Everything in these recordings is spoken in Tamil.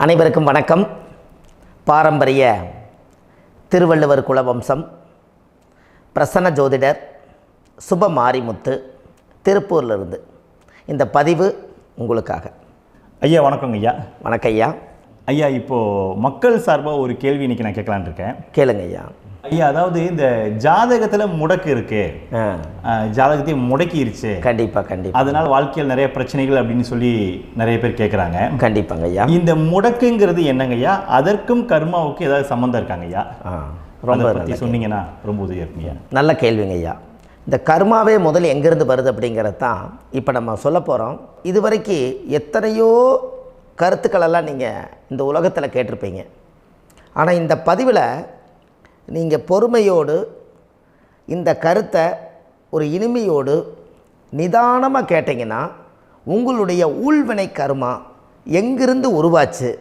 அனைவருக்கும் வணக்கம். பாரம்பரிய திருவள்ளுவர் குலவம்சம் பிரசன்ன ஜோதிடர் சுப மாரிமுத்து திருப்பூரிலிருந்து இந்த பதிவு உங்களுக்காக. ஐயா வணக்கங்க ஐயா. வணக்கம் ஐயா. ஐயா இப்போது மக்கள் சார்பாக ஒரு கேள்வி இன்றைக்கி நான் கேட்கலான் இருக்கேன். கேளுங்க ஐயா. ஐயா, அதாவது இந்த ஜாதகத்தில் முடக்கு இருக்கு, ஜாதகத்தையும் முடக்கிருச்சு, கண்டிப்பாக அதனால் வாழ்க்கையில் நிறைய பிரச்சனைகள் அப்படின்னு சொல்லி நிறைய பேர் கேட்குறாங்க. கண்டிப்பாங்க ஐயா. இந்த முடக்குங்கிறது என்னங்க ஐயா? அதற்கும் கர்மாவுக்கு ஏதாவது சம்மந்தம் இருக்காங்க ஐயா? ரொம்ப பற்றி சொன்னீங்கன்னா ரொம்ப உதவியாக இருக்குங்க. நல்ல கேள்விங்க ஐயா. இந்த கர்மாவே முதல்ல எங்கேருந்து வருது அப்படிங்கிறது தான் இப்போ நம்ம சொல்ல போகிறோம். இதுவரைக்கும் எத்தனையோ கருத்துக்களெல்லாம் நீங்கள் இந்த உலகத்தில் கேட்டிருப்பீங்க. ஆனால் இந்த பதிவில் நீங்கள் பொறுமையோடு இந்த கருத்தை ஒரு இனிமையோடு நிதானமாக கேட்டிங்கன்னா உங்களுடைய ஊழ்வினை கர்மா எங்கிருந்து உருவாச்சு,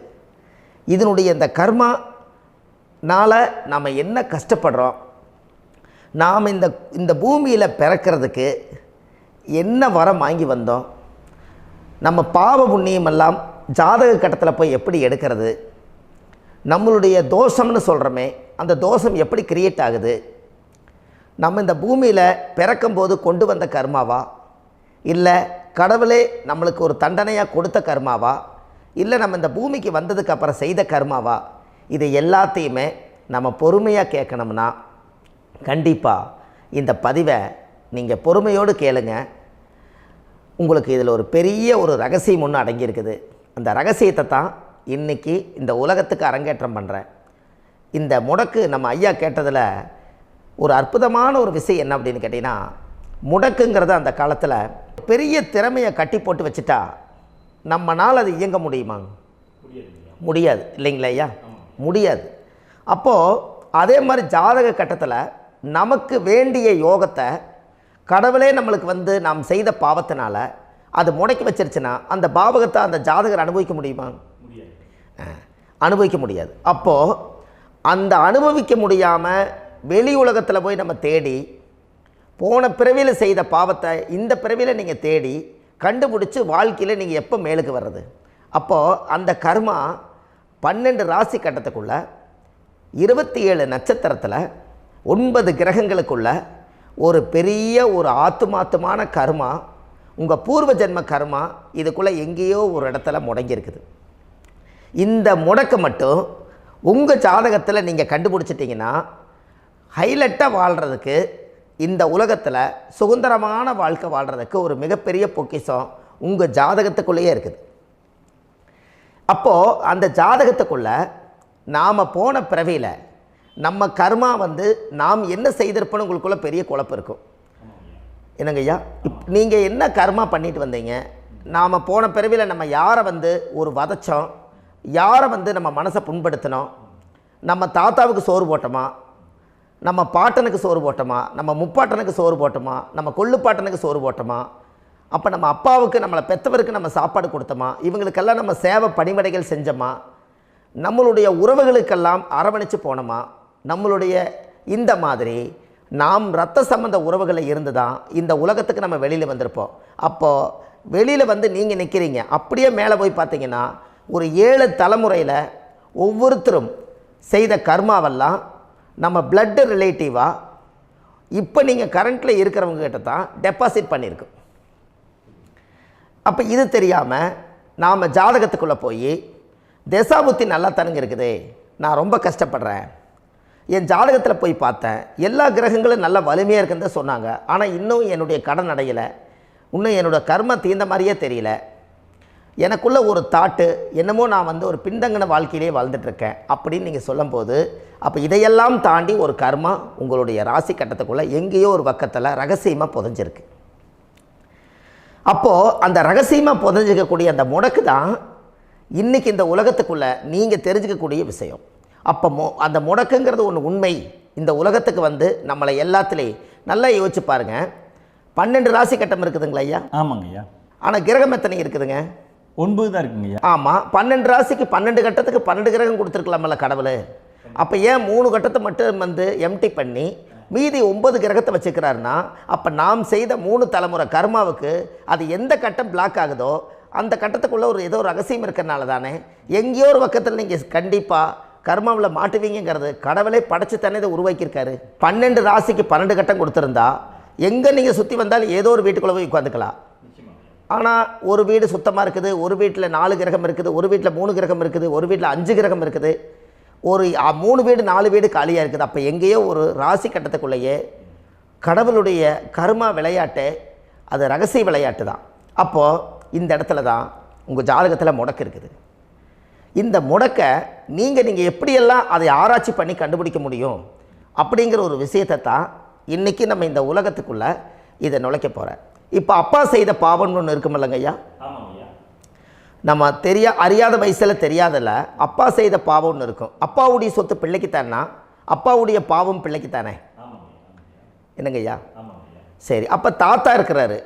இதனுடைய இந்த கர்மானால் நாம் என்ன கஷ்டப்படுறோம், நாம் இந்த பூமியில் பிறக்கிறதுக்கு என்ன வரம் வாங்கி வந்தோம், நம்ம பாவ புண்ணியமெல்லாம் ஜாதக கட்டத்தில் போய் எப்படி எடுக்கிறது, நம்மளுடைய தோஷம்னு சொல்கிறோமே அந்த தோஷம் எப்படி கிரியேட் ஆகுது, நம்ம இந்த பூமியில் பிறக்கும்போது கொண்டு வந்த கர்மாவா, இல்லை கடவுளே நம்மளுக்கு ஒரு தண்டனையாக கொடுத்த கர்மாவா, இல்லை நம்ம இந்த பூமிக்கு வந்ததுக்கு அப்புறம் செய்த கர்மாவா, இது எல்லாத்தையுமே நம்ம பொறுமையாக கேட்கணும்னா கண்டிப்பாக இந்த பதிவை நீங்கள் பொறுமையோடு கேளுங்க. உங்களுக்கு இதில் ஒரு பெரிய ஒரு ரகசியம் ஒன்று அடங்கியிருக்குது. அந்த ரகசியத்தை தான் இன்றைக்கி இந்த உலகத்துக்கு அரங்கேற்றம் பண்ணுறேன். இந்த முடக்கு நம்ம ஐயா கேட்டதில் ஒரு அற்புதமான ஒரு விஷயம் என்ன அப்படின்னு கேட்டிங்கன்னா, முடக்குங்கிறது அந்த காலத்தில் பெரிய திறமையை கட்டி போட்டு வச்சுட்டா நம்மனால் அது இயங்க முடியுமா? முடியாது இல்லைங்களா ஐயா? முடியாது. அப்போது அதே மாதிரி ஜாதக கட்டத்தில் நமக்கு வேண்டிய யோகத்தை கடவுளே நம்மளுக்கு நாம் செய்த பாவத்தினால அது முடக்கி வச்சிருச்சுன்னா அந்த பாவகத்தை அந்த ஜாதகர் அனுபவிக்க முடியுமா? அனுபவிக்க முடியாது. அப்போது அந்த அனுபவிக்க முடியாமல் வெளி உலகத்தில் போய் நம்ம தேடி போன பிறவியில் செய்த பாவத்தை இந்த பிறவியில் நீங்கள் தேடி கண்டுபிடிச்சி வாழ்க்கையில் நீங்கள் எப்போ மேலுக்கு வர்றது? அப்போது அந்த கர்மா 12 ராசி கட்டத்துக்குள்ள 27 நட்சத்திரத்தில் 9 கிரகங்களுக்குள்ள ஒரு பெரிய ஒரு ஆத்துமாத்துமான கர்மா, உங்கள் பூர்வ ஜென்ம கர்மா இதுக்குள்ளே எங்கேயோ ஒரு இடத்துல முடங்கியிருக்குது. இந்த முடக்க மட்டும் உங்கள் ஜாதகத்தில் நீங்கள் கண்டுபிடிச்சிட்டிங்கன்னா ஹைலைட்டாக வாழ்கிறதுக்கு, இந்த உலகத்தில் சுதந்திரமான வாழ்க்கை வாழ்கிறதுக்கு ஒரு மிகப்பெரிய பொக்கிஷம் உங்கள் ஜாதகத்துக்குள்ளேயே இருக்குது. அப்போது அந்த ஜாதகத்துக்குள்ளே நாம் போன பிறவியில் நம்ம கர்மா நாம் என்ன செய்திருப்போன்னு உங்களுக்குள்ளே பெரிய குழப்பம் இருக்கும். என்னங்க ஐயா, நீங்கள் என்ன கர்மா பண்ணிட்டு வந்தீங்க, நாம் போன பிறவியில் நம்ம யாரை ஒரு வதச்சோம், யாரை நம்ம மனசை புண்படுத்தினோம், நம்ம தாத்தாவுக்கு சோறு போட்டோமா, நம்ம பாட்டனுக்கு சோறு போட்டோமா, நம்ம முப்பாட்டனுக்கு சோறு போட்டோமா, நம்ம கொள்ளுப்பாட்டனுக்கு சோறு போட்டோமா, அப்போ நம்ம அப்பாவுக்கு நம்மளை பெற்றவருக்கு நம்ம சாப்பாடு கொடுத்தோமா, இவங்களுக்கெல்லாம் நம்ம சேவை பணிமடைகள் செஞ்சோமா, நம்மளுடைய உறவுகளுக்கெல்லாம் அரவணைச்சு போனோமா, நம்மளுடைய இந்த மாதிரி நாம் இரத்த சம்பந்த உறவுகளை இருந்து தான் இந்த உலகத்துக்கு நம்ம வெளியில் வந்திருப்போம். அப்போது வெளியில் நீங்கள் நிற்கிறீங்க, அப்படியே மேலே போய் பார்த்தீங்கன்னா ஒரு 7 தலைமுறையில் ஒவ்வொருத்தரும் செய்த கர்மாவெல்லாம் நம்ம பிளட்டு ரிலேட்டிவாக இப்போ நீங்கள் கரண்ட்டில் இருக்கிறவங்க கிட்ட தான் டெபாசிட் பண்ணியிருக்கோம். அப்போ இது தெரியாமல் நாம் ஜாதகத்துக்குள்ளே போய் தசாபுத்தி நல்லா தனுங்க இருக்குது, நான் ரொம்ப கஷ்டப்படுறேன், என் ஜாதகத்தில் போய் பார்த்தேன் எல்லா கிரகங்களும் நல்ல வலிமையாக இருக்குன்னு தான் சொன்னாங்க, ஆனால் இன்னும் என்னுடைய கடன் அடையலை, இன்னும் என்னோடய கர்ம தீர்ந்த மாதிரியே தெரியல, எனக்குள்ளே ஒரு தாட்டு என்னமோ நான் ஒரு பின்தங்கின வாழ்க்கையிலே வாழ்ந்துட்டுருக்கேன் அப்படின்னு நீங்கள் சொல்லும்போது, அப்போ இதையெல்லாம் தாண்டி ஒரு கர்மா உங்களுடைய ராசி கட்டத்துக்குள்ளே எங்கேயோ ஒரு பக்கத்தில் ரகசியமாக புதைஞ்சிருக்கு. அப்போது அந்த ரகசியமாக புதைஞ்சிக்கக்கூடிய அந்த முடக்கு தான் இன்றைக்கி இந்த உலகத்துக்குள்ளே நீங்கள் தெரிஞ்சுக்கக்கூடிய விஷயம். அப்போ அந்த முடக்குங்கிறது ஒன்று உண்மை. இந்த உலகத்துக்கு நம்மளை எல்லாத்துலேயும் நல்லா யோசிச்சு பாருங்கள். 12 ராசி கட்டம் இருக்குதுங்களா ஐயா? ஆமாங்க ஐயா. ஆனால் கிரகம் எத்தனை இருக்குதுங்க? 9 தான் இருக்குங்க ஐயா. ஆமாம், 12 ராசிக்கு 12 கட்டத்துக்கு 12 கிரகம் கொடுத்துருக்கலாமல்ல கடவுள். அப்போ ஏன் 3 கட்டத்தை மட்டும் எம்டி பண்ணி மீதி 9 கிரகத்தை வச்சுக்கிறாருன்னா, அப்போ நாம் செய்த 3 தலைமுறை கர்மாவுக்கு அது எந்த கட்டம் பிளாக் ஆகுதோ அந்த கட்டத்துக்குள்ளே ஏதோ ஒரு ரகசியம் இருக்கிறனால தானே எங்கேயோ ஒரு பக்கத்தில் நீங்கள் கண்டிப்பாக கர்மாவில் மாட்டுவீங்கிறது கடவுளே படைச்சு தானே இதை உருவாக்கியிருக்காரு. 12 ராசிக்கு 12 கட்டம் கொடுத்துருந்தா எங்கே நீங்கள் சுற்றி வந்தாலும் ஏதோ ஒரு வீட்டுக்குள்ளே போய் உட்காந்துக்கலாம். ஆனால் ஒரு வீடு சுத்தமாக இருக்குது, ஒரு வீட்டில் 4 கிரகம் இருக்குது, ஒரு வீட்டில் 3 கிரகம் இருக்குது, ஒரு வீட்டில் 5 கிரகம் இருக்குது, ஒரு 3 வீடு 4 வீடு காலியாக இருக்குது. அப்போ எங்கேயோ ஒரு ராசி கட்டத்துக்குள்ளேயே கடவுளுடைய கர்மா விளையாட்டு, அது ரகசிய விளையாட்டு தான். அப்போது இந்த இடத்துல தான் உங்கள் ஜாதகத்தில் முடக்கு இருக்குது. இந்த முடக்கை நீங்கள் எப்படியெல்லாம் அதை ஆராய்ச்சி பண்ணி கண்டுபிடிக்க முடியும் அப்படிங்கிற ஒரு விஷயத்தை தான் இன்றைக்கி நம்ம இந்த உலகத்துக்குள்ளே இதை நுழைக்க போகிறேன். இப்போ அப்பா செய்த பாவம்னு ஒன்று இருக்குமில்லங்க ஐயா, நம்ம அறியாத வயசில் தெரியாதில்ல, அப்பா செய்த பாவம்னு இருக்கும். அப்பாவுடைய சொத்து பிள்ளைக்குத்தானா, அப்பாவுடைய பாவம் பிள்ளைக்குத்தானே, என்னங்க ஐயா? சரி, அப்போ தாத்தா இருக்கிறாரு,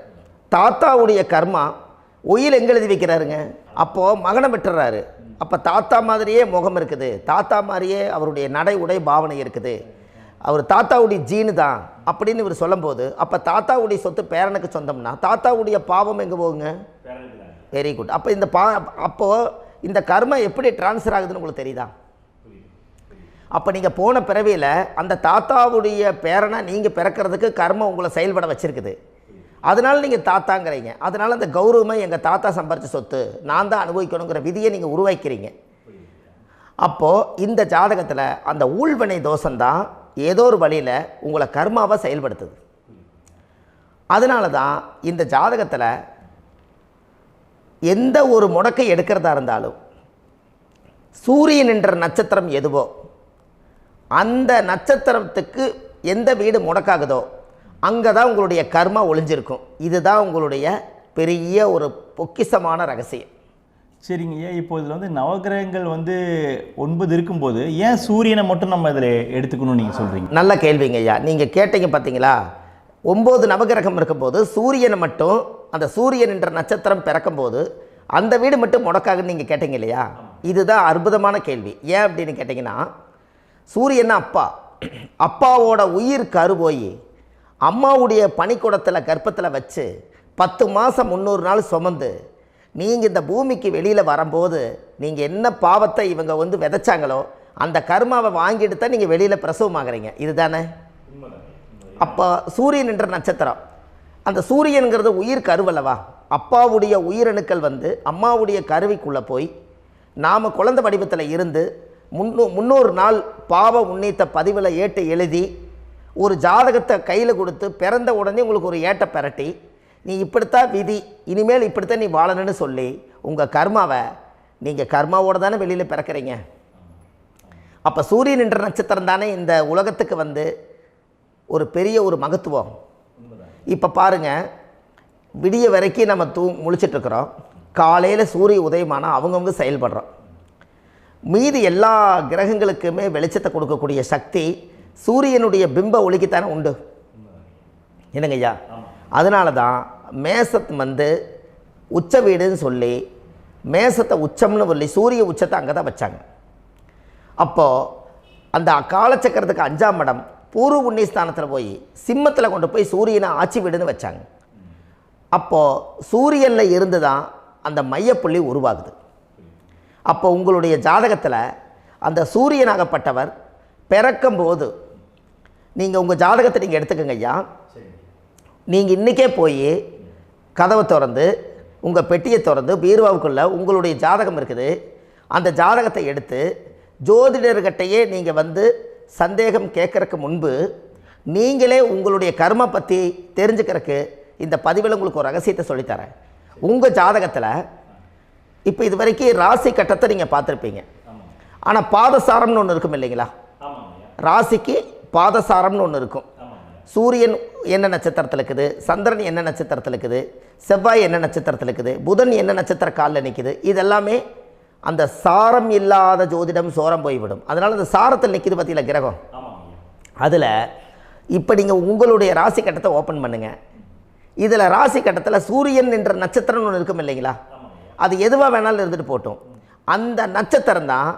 தாத்தாவுடைய கர்மா உயிர் எங்கே எழுதி வைக்கிறாருங்க? அப்போது மகனை விட்டுறாரு. அப்போ தாத்தா மாதிரியே முகம் இருக்குது, தாத்தா மாதிரியே அவருடைய நடை உடை பாவனை இருக்குது, அவர் தாத்தாவுடைய ஜீனு தான் அப்படின்னு இவர் சொல்லும்போது, அப்போ தாத்தாவுடைய சொத்து பேரனுக்கு சொந்தம்னா தாத்தாவுடைய பாவம் எங்கே போகுங்க? Very good. அப்போ அப்போது இந்த கர்மா எப்படி டிரான்ஸ்ஃபர் ஆகுதுன்னு உங்களுக்கு தெரியுதா? அப்போ நீங்கள் போன பிறவியில் அந்த தாத்தாவுடைய பேரனை நீங்கள் பிறக்கிறதுக்கு கர்மம் உங்களை செயல்பட வச்சுருக்குது. அதனால் நீங்கள் தாத்தாங்கிறீங்க. அதனால் அந்த கௌரவமாக எங்கள் தாத்தா சம்பாரித்த சொத்து நான் தான் அனுபவிக்கணுங்கிற விதியை நீங்கள் உருவாக்கிறீங்க. அப்போது இந்த ஜாதகத்தில் அந்த ஊழ்வினை தோஷந்தான் ஏதோ ஒரு வழியில் உங்களை கர்மாவை செயல்படுத்துது. அதனால தான் இந்த ஜாதகத்தில் எந்த ஒரு முடக்கை எடுக்கிறதா இருந்தாலும் சூரியன் என்ற நட்சத்திரம் எதுவோ அந்த நட்சத்திரத்துக்கு எந்த வீடு முடக்காகுதோ அங்கே தான் உங்களுடைய கர்மா ஒளிஞ்சிருக்கும். இதுதான் உங்களுடைய பெரிய ஒரு பொக்கிஷமான ரகசியம். சரிங்க ஐயா, இப்போ இதில் நவகிரகங்கள் 9 இருக்கும்போது ஏன் சூரியனை மட்டும் நம்ம இதில் எடுத்துக்கணும்னு நீங்கள் சொல்கிறீங்க? நல்ல கேள்விங்க ஐயா. நீங்கள் கேட்டீங்க பார்த்தீங்களா, 9 நவகிரகம் இருக்கும்போது சூரியனை மட்டும், அந்த சூரியன் என்ற நட்சத்திரம் பிறக்கும்போது அந்த வீடு மட்டும் முடக்காகுன்னு நீங்கள் கேட்டீங்க இல்லையா? இதுதான் அற்புதமான கேள்வி. ஏன் அப்படின்னு கேட்டிங்கன்னா, சூரியன் அப்பாவோட உயிர் கரு போய் அம்மாவுடைய பனிக்கூடத்தில் கர்ப்பத்தில் வச்சு 10 மாதம் 300 நாள் சுமந்து நீங்கள் இந்த பூமிக்கு வெளியில் வரும்போது நீங்கள் என்ன பாவத்தை இவங்க விதைச்சாங்களோ அந்த கர்மாவை வாங்கிட்டு தான் நீங்கள் வெளியில் பிரசவமாகறீங்க. இதுதானே? அப்போ சூரியன் என்ற நட்சத்திரம், அந்த சூரியனுங்கிறது உயிர் கருவல்லவா, அப்பாவுடைய உயிரணுக்கள் அம்மாவுடைய கருவிக்குள்ளே போய் நாம் குழந்தை வடிவத்தில் இருந்து 300 நாள் பாவ உன்னித்த பதிவில் ஏட்டு எழுதி ஒரு ஜாதகத்தை கையில் கொடுத்து பிறந்த உடனே உங்களுக்கு ஒரு ஏட்டை பெரட்டி நீ இப்படித்தான் விதி, இனிமேல் இப்படித்தான் நீ வாழணும்னு சொல்லி உங்கள் கர்மாவை நீங்கள் கர்மாவோடு தானே வெளியில் பிறக்கிறீங்க. அப்போ சூரியன் என்ற நட்சத்திரம் தானே இந்த உலகத்துக்கு ஒரு பெரிய ஒரு மகத்துவம். இப்போ பாருங்கள், விடிய வரைக்கும் நம்ம முழிச்சிட்ருக்குறோம், காலையில் சூரிய உதயமானால் அவங்கவுங்க செயல்படுறோம். மீதி எல்லா கிரகங்களுக்குமே வெளிச்சத்தை கொடுக்கக்கூடிய சக்தி சூரியனுடைய பிம்ப ஒளிக்குத்தானே உண்டு, என்னங்க ஐயா? அதனால தான் மேசத்து உச்ச வீடுன்னு சொல்லி மேசத்தை உச்சம்னு சொல்லி சூரிய உச்சத்தை அங்கே தான் வச்சாங்க. அப்போது அந்த காலச்சக்கரத்துக்கு 5ஆம் இடம் பூர்வ புண்ணியஸ்தானத்தில் போய் சிம்மத்தில் கொண்டு போய் சூரியனை ஆட்சி வீடுன்னு வச்சாங்க. அப்போது சூரியனில் இருந்து தான் அந்த மையப்புள்ளி உருவாகுது. அப்போ உங்களுடைய ஜாதகத்தில் அந்த சூரியனாகப்பட்டவர் பிறக்கும்போது நீங்கள் உங்கள் ஜாதகத்தை நீங்கள் எடுத்துக்கங்க ஐயா. நீங்கள் இன்றைக்கே போய் கதவை திறந்து உங்கள் பெட்டியை திறந்து பீர்வாவுக்குள்ளே உங்களுடைய ஜாதகம் இருக்குது, அந்த ஜாதகத்தை எடுத்து ஜோதிடர்கிட்டையே நீங்கள் சந்தேகம் கேட்குறக்கு முன்பு நீங்களே உங்களுடைய கர்ம பற்றி தெரிஞ்சுக்கிறதுக்கு இந்த பதிவில் உங்களுக்கு ஒரு ரகசியத்தை சொல்லித்தரேன். உங்கள் ஜாதகத்தில் இப்போ இது வரைக்கும் ராசி கட்டத்தை நீங்கள் பார்த்துருப்பீங்க, ஆனால் பாதசாரம்னு ஒன்று இருக்கும் இல்லைங்களா? ராசிக்கு பாதசாரம்னு ஒன்று இருக்கும். சூரியன் என்ன நட்சத்திரத்தில் இருக்குது, சந்திரன் என்ன நட்சத்திரத்தில் இருக்குது, செவ்வாய் என்ன நட்சத்திரத்தில் இருக்குது, புதன் என்ன நட்சத்திர காலில் நிற்குது, இதெல்லாமே அந்த சாரம் இல்லாத ஜோதிடம் சோரம் போய்விடும். அதனால் அந்த சாரத்தில் நிற்கிது பார்த்தீங்களா கிரகம், அதில் இப்போ நீங்கள் உங்களுடைய ராசி கட்டத்தை ஓப்பன் பண்ணுங்கள். இதில் ராசி கட்டத்தில் சூரியன் என்ற நட்சத்திரம்னு ஒன்று இருக்கும் இல்லைங்களா? அது எதுவாக வேணாலும் இருந்துட்டு போட்டோம். அந்த நட்சத்திரம் தான்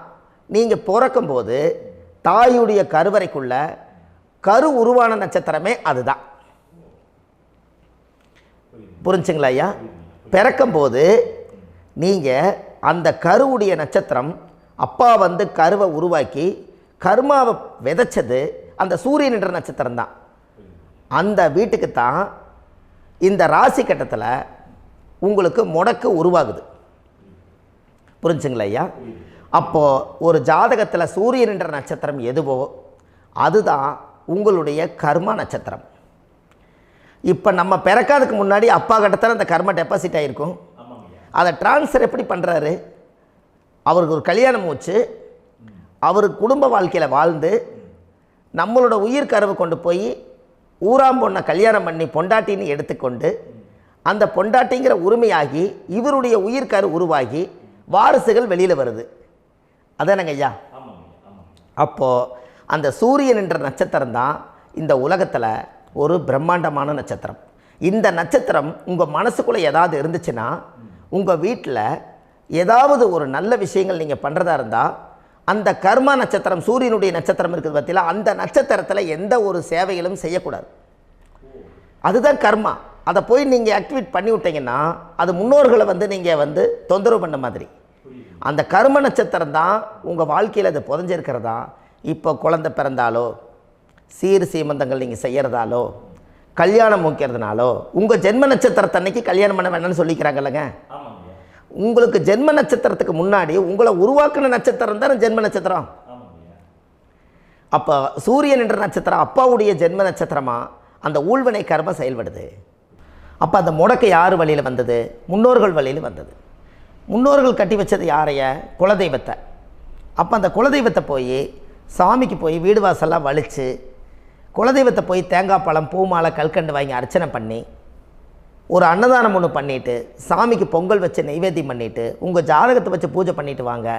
நீங்கள் பிறக்கும்போது தாயுடைய கருவறைக்குள்ள கரு உருவான நட்சத்திரமே அதுதான். புரிஞ்சுங்களா ஐயா? பிறக்கும்போது நீங்கள் அந்த கருவுடைய நட்சத்திரம் அப்பா வந்து கருவை உருவாக்கி கர்மாவை விதைச்சது அந்த சூரியன் என்ற நட்சத்திரம் தான். அந்த வீட்டுக்கு தான் இந்த ராசி கட்டத்தில் உங்களுக்கு முடக்கு உருவாகுது. புரிஞ்சுங்களா ஐயா? அப்போது ஒரு ஜாதகத்தில் சூரியன் என்ற நட்சத்திரம் எதுவோ அதுதான் உங்களுடைய கர்மா நட்சத்திரம். இப்போ நம்ம பிறக்காதுக்கு முன்னாடி அப்பா கட்டத்தில் அந்த கர்மா டெபாசிட் ஆகிருக்கும். அதை ட்ரான்ஸ்ஃபர் எப்படி பண்ணுறாரு? அவருக்கு ஒரு கல்யாணம் வச்சு அவர் குடும்ப வாழ்க்கையில் வாழ்ந்து நம்மளோட உயிர் கருவை கொண்டு போய் ஊராம் பொண்ணை கல்யாணம் பண்ணி பொண்டாட்டின்னு எடுத்துக்கொண்டு அந்த பொண்டாட்டிங்கிற உரிமையாகி இவருடைய உயிர் கரு உருவாகி வாரிசுகள் வெளியில் வருது. அதானங்க ஐயா? அப்போது அந்த சூரியன் என்ற நட்சத்திரம் தான் இந்த உலகத்தில் ஒரு பிரம்மாண்டமான நட்சத்திரம். இந்த நட்சத்திரம் உங்கள் மனசுக்குள்ளே ஏதாவது இருந்துச்சுன்னா உங்கள் வீட்டில் ஏதாவது ஒரு நல்ல விஷயங்கள் நீங்கள் பண்ணுறதா இருந்தால் அந்த கர்மா நட்சத்திரம் சூரியனுடைய நட்சத்திரம் இருக்குது பார்த்தீங்களா, அந்த நட்சத்திரத்தில் எந்த ஒரு சேவைகளும் செய்யக்கூடாது. அதுதான் கர்மா. அதை போய் நீங்கள் ஆக்டிவேட் பண்ணி விட்டீங்கன்னா அது முன்னோர்களை வந்து நீங்கள் வந்து தொந்தரவு பண்ண மாதிரி. அந்த கர்ம நட்சத்திரம் தான் உங்கள் வாழ்க்கையில் அது புதஞ்சிருக்கிறதா. இப்போ குழந்தை பிறந்தாலோ சீர் சீமந்தங்கள் நீங்கள் செய்கிறதாலோ கல்யாணம் முக்கிறதுனாலோ உங்கள் ஜென்ம நட்சத்திரத்தன்னைக்கு கல்யாணம் பண்ண வேண்டாம்னு சொல்லிக்கிறாங்கல்லங்க. உங்களுக்கு ஜென்ம நட்சத்திரத்துக்கு முன்னாடி உங்களை உருவாக்குன நட்சத்திரம் தான் ஜென்ம நட்சத்திரம். அப்போ சூரியன் என்ற நட்சத்திரம் அப்பாவுடைய ஜென்ம நட்சத்திரமாக அந்த ஊழ்வினை கர்மம் செயல்படுது. அப்போ அந்த முடக்கு யார் வழியில் வந்தது? முன்னோர்கள் வழியில் வந்தது. முன்னோர்கள் கட்டி வச்சது யாரைய? குலதெய்வத்தை. அப்போ அந்த குலதெய்வத்தை போய் சாமிக்கு போய் வீடு வாசல்லாம் வலித்து குலதெய்வத்தை போய் தேங்காய் பழம் பூ மாலை கல்கண்டு வாங்கி அர்ச்சனை பண்ணி ஒரு அன்னதானம் ஒன்று பண்ணிவிட்டு சாமிக்கு பொங்கல் வச்சு நைவேத்தியம் பண்ணிவிட்டு உங்கள் ஜாதகத்தை வச்சு பூஜை பண்ணிவிட்டு வாங்க.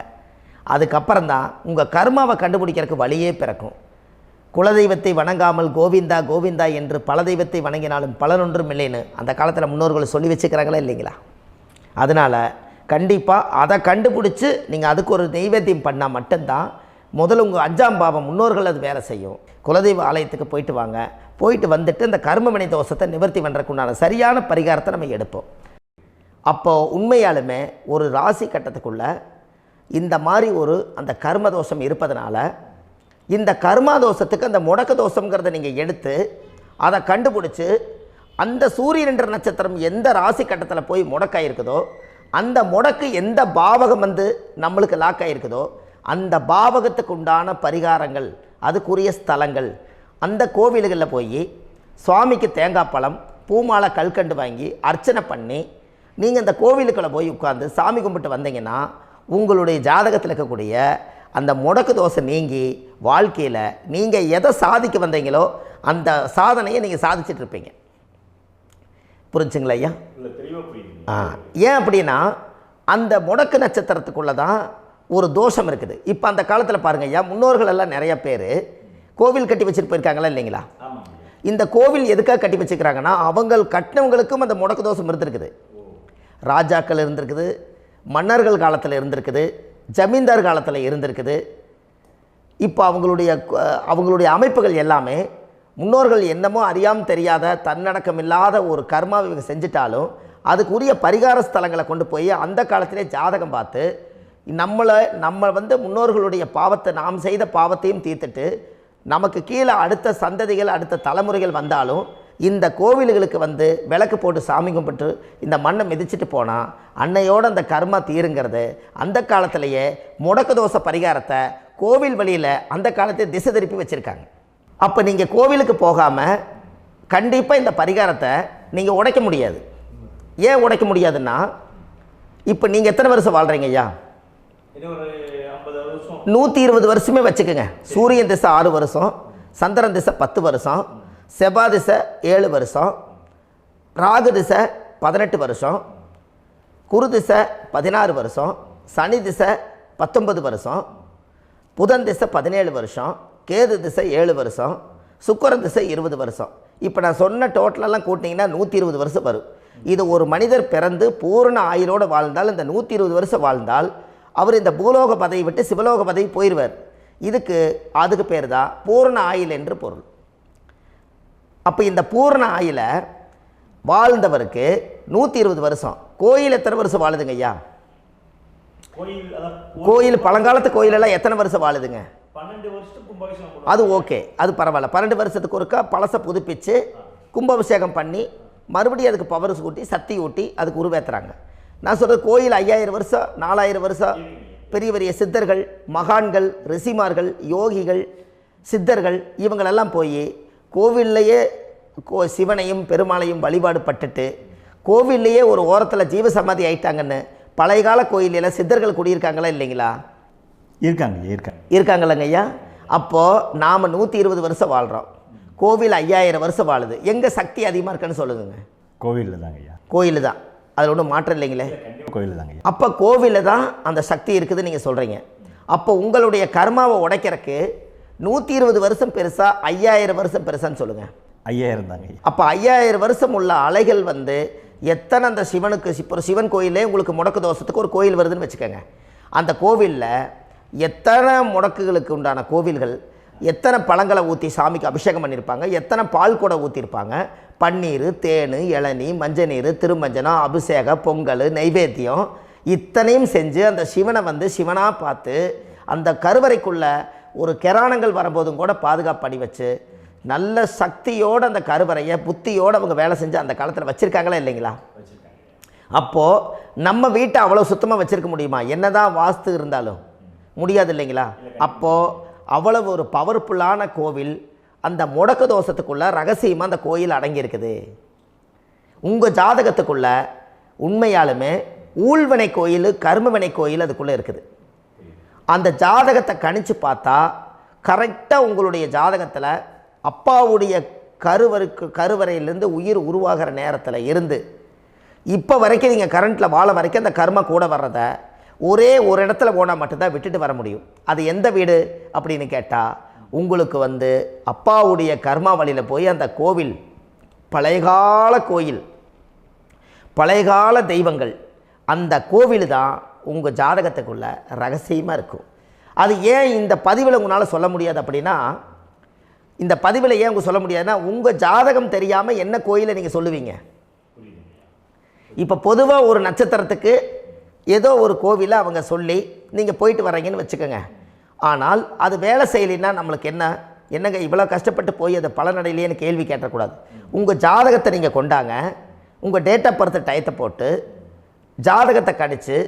அதுக்கப்புறம் தான் உங்கள் கர்மாவை கண்டுபிடிக்கிறதுக்கு வழியே பிறக்கும். குலதெய்வத்தை வணங்காமல் கோவிந்தா கோவிந்தா என்று பல தெய்வத்தை வணங்கினாலும் பலனொன்றும் இல்லைன்னு அந்த காலத்தில் முன்னோர்கள் சொல்லி வச்சுக்கிறாங்களா இல்லைங்களா? அதனால் கண்டிப்பாக அதை கண்டுபிடிச்சி நீங்கள் அதுக்கு ஒரு நைவேத்தியம் பண்ணால் மட்டும்தான் முதல்ல உங்கள் 5ஆம் பாவம் முன்னோர்கள் அது வேலை செய்யும். குலதெய்வ ஆலயத்துக்கு போயிட்டு வாங்க. போயிட்டு வந்துட்டு இந்த கர்மவினை தோஷத்தை நிவர்த்தி பண்ணுறதுக்குண்டான சரியான பரிகாரத்தை நம்ம எடுப்போம். அப்போது உண்மையாலுமே ஒரு ராசி கட்டத்துக்குள்ளே இந்த மாதிரி ஒரு அந்த கர்ம தோஷம் இருப்பதனால இந்த கர்மா தோஷத்துக்கு அந்த முடக்க தோஷங்கிறத நீங்கள் எடுத்து அதை கண்டுபிடிச்சி அந்த சூரியன் என்ற நட்சத்திரம் எந்த ராசி கட்டத்தில் போய் முடக்காயிருக்குதோ அந்த முடக்கு எந்த பாவகம் வந்து நம்மளுக்கு லாக் ஆகிருக்குதோ அந்த பாவகத்துக்கு உண்டான பரிகாரங்கள் அதுக்குரிய ஸ்தலங்கள் அந்த கோவில்களில் போய் சுவாமிக்கு தேங்காய் பழம் பூமாலை கல்கண்டு வாங்கி அர்ச்சனை பண்ணி நீங்கள் அந்த கோவிலுக்குள்ளே போய் உட்காந்து சாமி கும்பிட்டு வந்தீங்கன்னா உங்களுடைய ஜாதகத்தில் இருக்கக்கூடிய அந்த முடக்கு தோசை நீங்கி வாழ்க்கையில் நீங்கள் எதை சாதிக்க வந்தீங்களோ அந்த சாதனையை நீங்கள் சாதிச்சிட்ருப்பீங்க. புரிஞ்சுங்களா ஐயா? ஏன் அப்படின்னா அந்த முடக்கு நட்சத்திரத்துக்குள்ளே தான் ஒரு தோஷம் இருக்குது. இப்போ அந்த காலத்தில் பாருங்கள் ஐயா, முன்னோர்கள் எல்லாம் நிறைய பேர் கோவில் கட்டி வச்சுட்டு போயிருக்காங்களா இல்லைங்களா? இந்த கோவில் எதுக்காக கட்டி வச்சுக்கிறாங்கன்னா அவங்க கட்டினவங்களுக்கும் அந்த முடக்கு தோஷம் இருந்திருக்குது. ராஜாக்கள் இருந்திருக்குது, மன்னர்கள் காலத்தில் இருந்திருக்குது, ஜமீன்தார் காலத்தில் இருந்திருக்குது. இப்போ அவங்களுடைய அமைப்புகள் எல்லாமே முன்னோர்கள் என்னமோ அறியாமல் தெரியாத தன்னடக்கம் இல்லாத ஒரு கர்மாவை இவங்க செஞ்சிட்டாலும் அதுக்குரிய பரிகார ஸ்தலங்களை கொண்டு போய் அந்த காலத்திலே ஜாதகம் பார்த்து நம்ம வந்து முன்னோர்களுடைய பாவத்தை நாம் செய்த பாவத்தையும் தீர்த்துட்டு நமக்கு கீழே அடுத்த சந்ததிகள் அடுத்த தலைமுறைகள் வந்தாலும் இந்த கோவில்களுக்கு வந்து விளக்கு போட்டு சாமி கும்பிட்டு இந்த மண்ணை மிதிச்சிட்டு போனால் அன்னையோடு அந்த கர்மா தீருங்கிறது அந்த காலத்திலேயே முடக்க தோஷ பரிகாரத்தை கோவில் வழியில் அந்த காலத்தை திசை திருப்பி வச்சுருக்காங்க. அப்போ நீங்கள் கோவிலுக்கு போகாமல் கண்டிப்பாக இந்த பரிகாரத்தை நீங்கள் உடைக்க முடியாது. ஏன் உடைக்க முடியாதுன்னா இப்போ நீங்கள் எத்தனை வருஷம் வாழ்கிறீங்க ஐயா? 120 வருஷமே வச்சுக்கோங்க. சூரியன் திசை 6 வருஷம், சந்திரன் திசை 10 வருஷம், செவ்வாய் திசை 7 வருஷம், ராகு திசை 18 வருஷம், குரு திசை 16 வருஷம், சனி திசை 19 வருஷம், புதன் திசை 17 வருஷம், கேது திசை 7 வருஷம், சுக்கிரன் திசை 20 வருஷம். இப்போ நான் சொன்ன டோட்டலெல்லாம் கூட்டிங்கன்னா 120 வருஷம் வரும். இது ஒரு மனிதர் பிறந்து பூரண ஆயுளோடு வாழ்ந்தால் இந்த 120 வருஷம் வாழ்ந்தால் அவர் இந்த பூலோக பதவி விட்டு சிவலோக பதவி போயிடுவார். அதுக்கு பேர் தான் பூரண ஆயுள் என்று பொருள். அப்போ இந்த பூரண ஆயுளை வாழ்ந்தவருக்கு 120 வருஷம். கோயில் எத்தனை வருஷம் வாழுதுங்க ஐயா? கோயில் பழங்காலத்து கோயிலெல்லாம் எத்தனை வருஷம் வாழுதுங்க? 12 வருஷத்துக்கு கும்பாபிஷேகம். அது ஓகே, அது பரவாயில்ல. 12 வருஷத்துக்கு ஒருக்கா பழசை புதுப்பிச்சு கும்பாபிஷேகம் பண்ணி மறுபடியும் அதுக்கு பவர் ஊட்டி சக்தி ஊட்டி அதுக்கு உருவேற்றுறாங்க. நான் சொல்கிறது கோயில் 5000 வருஷம் 4000 வருஷம் பெரிய பெரிய சித்தர்கள், மகான்கள், ரிஷிமார்கள், யோகிகள், சித்தர்கள் இவங்களெல்லாம் போய் கோவில்லையே சிவனையும் பெருமாளையும் வழிபாடு பட்டுட்டு கோவில்லையே ஒரு ஓரத்தில் ஜீவசமாதி ஆயிட்டாங்கன்னு பழைய கால கோயிலில் சித்தர்கள் குடியிருக்காங்களா இல்லைங்களா? இருக்காங்கல்லங்க ஐயா. அப்போது நாம் 120 வருஷம் வாழ்கிறோம், கோவில் 5000 வருஷம் வாழுது. எங்கே சக்தி அதிகமாக இருக்குன்னு சொல்லுங்க? கோவிலில் தாங்க ஐயா. கோயில் தான், அதில் ஒன்றும் மாற்றம் இல்லைங்களே. கோயில் தாங்க. அப்போ கோவிலில் தான் அந்த சக்தி இருக்குதுன்னு நீங்கள் சொல்கிறீங்க. அப்போ உங்களுடைய கர்மாவை உடைக்கிறதுக்கு 120 வருஷம் பெருசா 5000 வருஷம் பெருசான்னு சொல்லுங்கள்? 5000 தாங்க. அப்போ 5000 வருஷம் உள்ள அலைகள் எத்தனை அந்த சிவனுக்கு இப்போ சிவன் கோயிலே உங்களுக்கு முடக்கு தோஷத்துக்கு ஒரு கோயில் வருதுன்னு வச்சுக்கோங்க. அந்த கோவிலில் எத்தனை முடக்குகளுக்கு உண்டான கோவில்கள், எத்தனை பழங்களை ஊற்றி சாமிக்கு அபிஷேகம் பண்ணியிருப்பாங்க, எத்தனை பால் கூட ஊற்றிருப்பாங்க, பன்னீர், தேன், இளநீ, மஞ்சள் நீர், திருமஞ்சனம், அபிஷேகம், பொங்கல், நைவேத்தியம் இத்தனையும் செஞ்சு அந்த சிவனை சிவனாக பார்த்து அந்த கருவறைக்குள்ள ஒரு கிராணங்கள் வரும்போதும் கூட பாதுகாப்பு பண்ணி வச்சு நல்ல சக்தியோடு அந்த கருவறையை புத்தியோடு அவங்க வேலை செஞ்சு அந்த காலத்தில் வச்சுருக்காங்களா இல்லைங்களா? அப்போது நம்ம வீட்டை அவ்வளோ சுத்தமாக வச்சுருக்க முடியுமா? என்னதான் வாஸ்து இருந்தாலும் முடியாது இல்லைங்களா? அப்போது அவ்வளவு ஒரு பவர்ஃபுல்லான கோவில் அந்த முடக்கு தோஷத்துக்குள்ளே ரகசியமாக அந்த கோயில் அடங்கியிருக்குது. உங்கள் ஜாதகத்துக்குள்ளே உண்மையாலுமே ஊழ்வினை கோயில், கர்மவினை கோயில் அதுக்குள்ளே இருக்குது. அந்த ஜாதகத்தை கணிச்சு பார்த்தா கரெக்டாக உங்களுடைய ஜாதகத்தில் அப்பாவுடைய கருவறையிலேருந்து உயிர் உருவாகிற நேரத்தில் இருந்து இப்போ வரைக்கும் நீங்கள் கரண்ட்டில் வாழ வரைக்கும் அந்த கர்ம கூட வர்றதை ஒரே ஒரு இடத்துல போனால் மட்டும்தான் விட்டுட்டு வர முடியும். அது எந்த வீடு அப்படின்னு கேட்டால் உங்களுக்கு அப்பாவுடைய கர்மா வழியில் போய் அந்த கோவில் பழையகால கோயில், பழையகால தெய்வங்கள், அந்த கோவில் தான் உங்கள் ஜாதகத்துக்குள்ள ரகசியமாக இருக்கும். அது ஏன் இந்த பதிவில் உங்களால் சொல்ல முடியாது அப்படின்னா, இந்த பதிவில் ஏன் உங்க சொல்ல முடியாதுன்னா உங்கள் ஜாதகம் தெரியாமல் என்ன கோயிலை நீங்கள் சொல்லுவீங்க? இப்போ பொதுவாக ஒரு நட்சத்திரத்துக்கு ஏதோ ஒரு கோவிலை அவங்க சொல்லி நீங்கள் போயிட்டு வர்றீங்கன்னு வச்சுக்கோங்க. ஆனால் அது வேலை செய்யலைன்னா நம்மளுக்கு என்னங்க இவ்வளோ கஷ்டப்பட்டு போய் அதை பலனடையிலேன்னு கேள்வி கேட்டக்கூடாது. உங்கள் ஜாதகத்தை நீங்கள் கொண்டாங்க, உங்கள் டேட் ஆஃப் பர்த் டயத்தை போட்டு ஜாதகத்தை கணிச்சு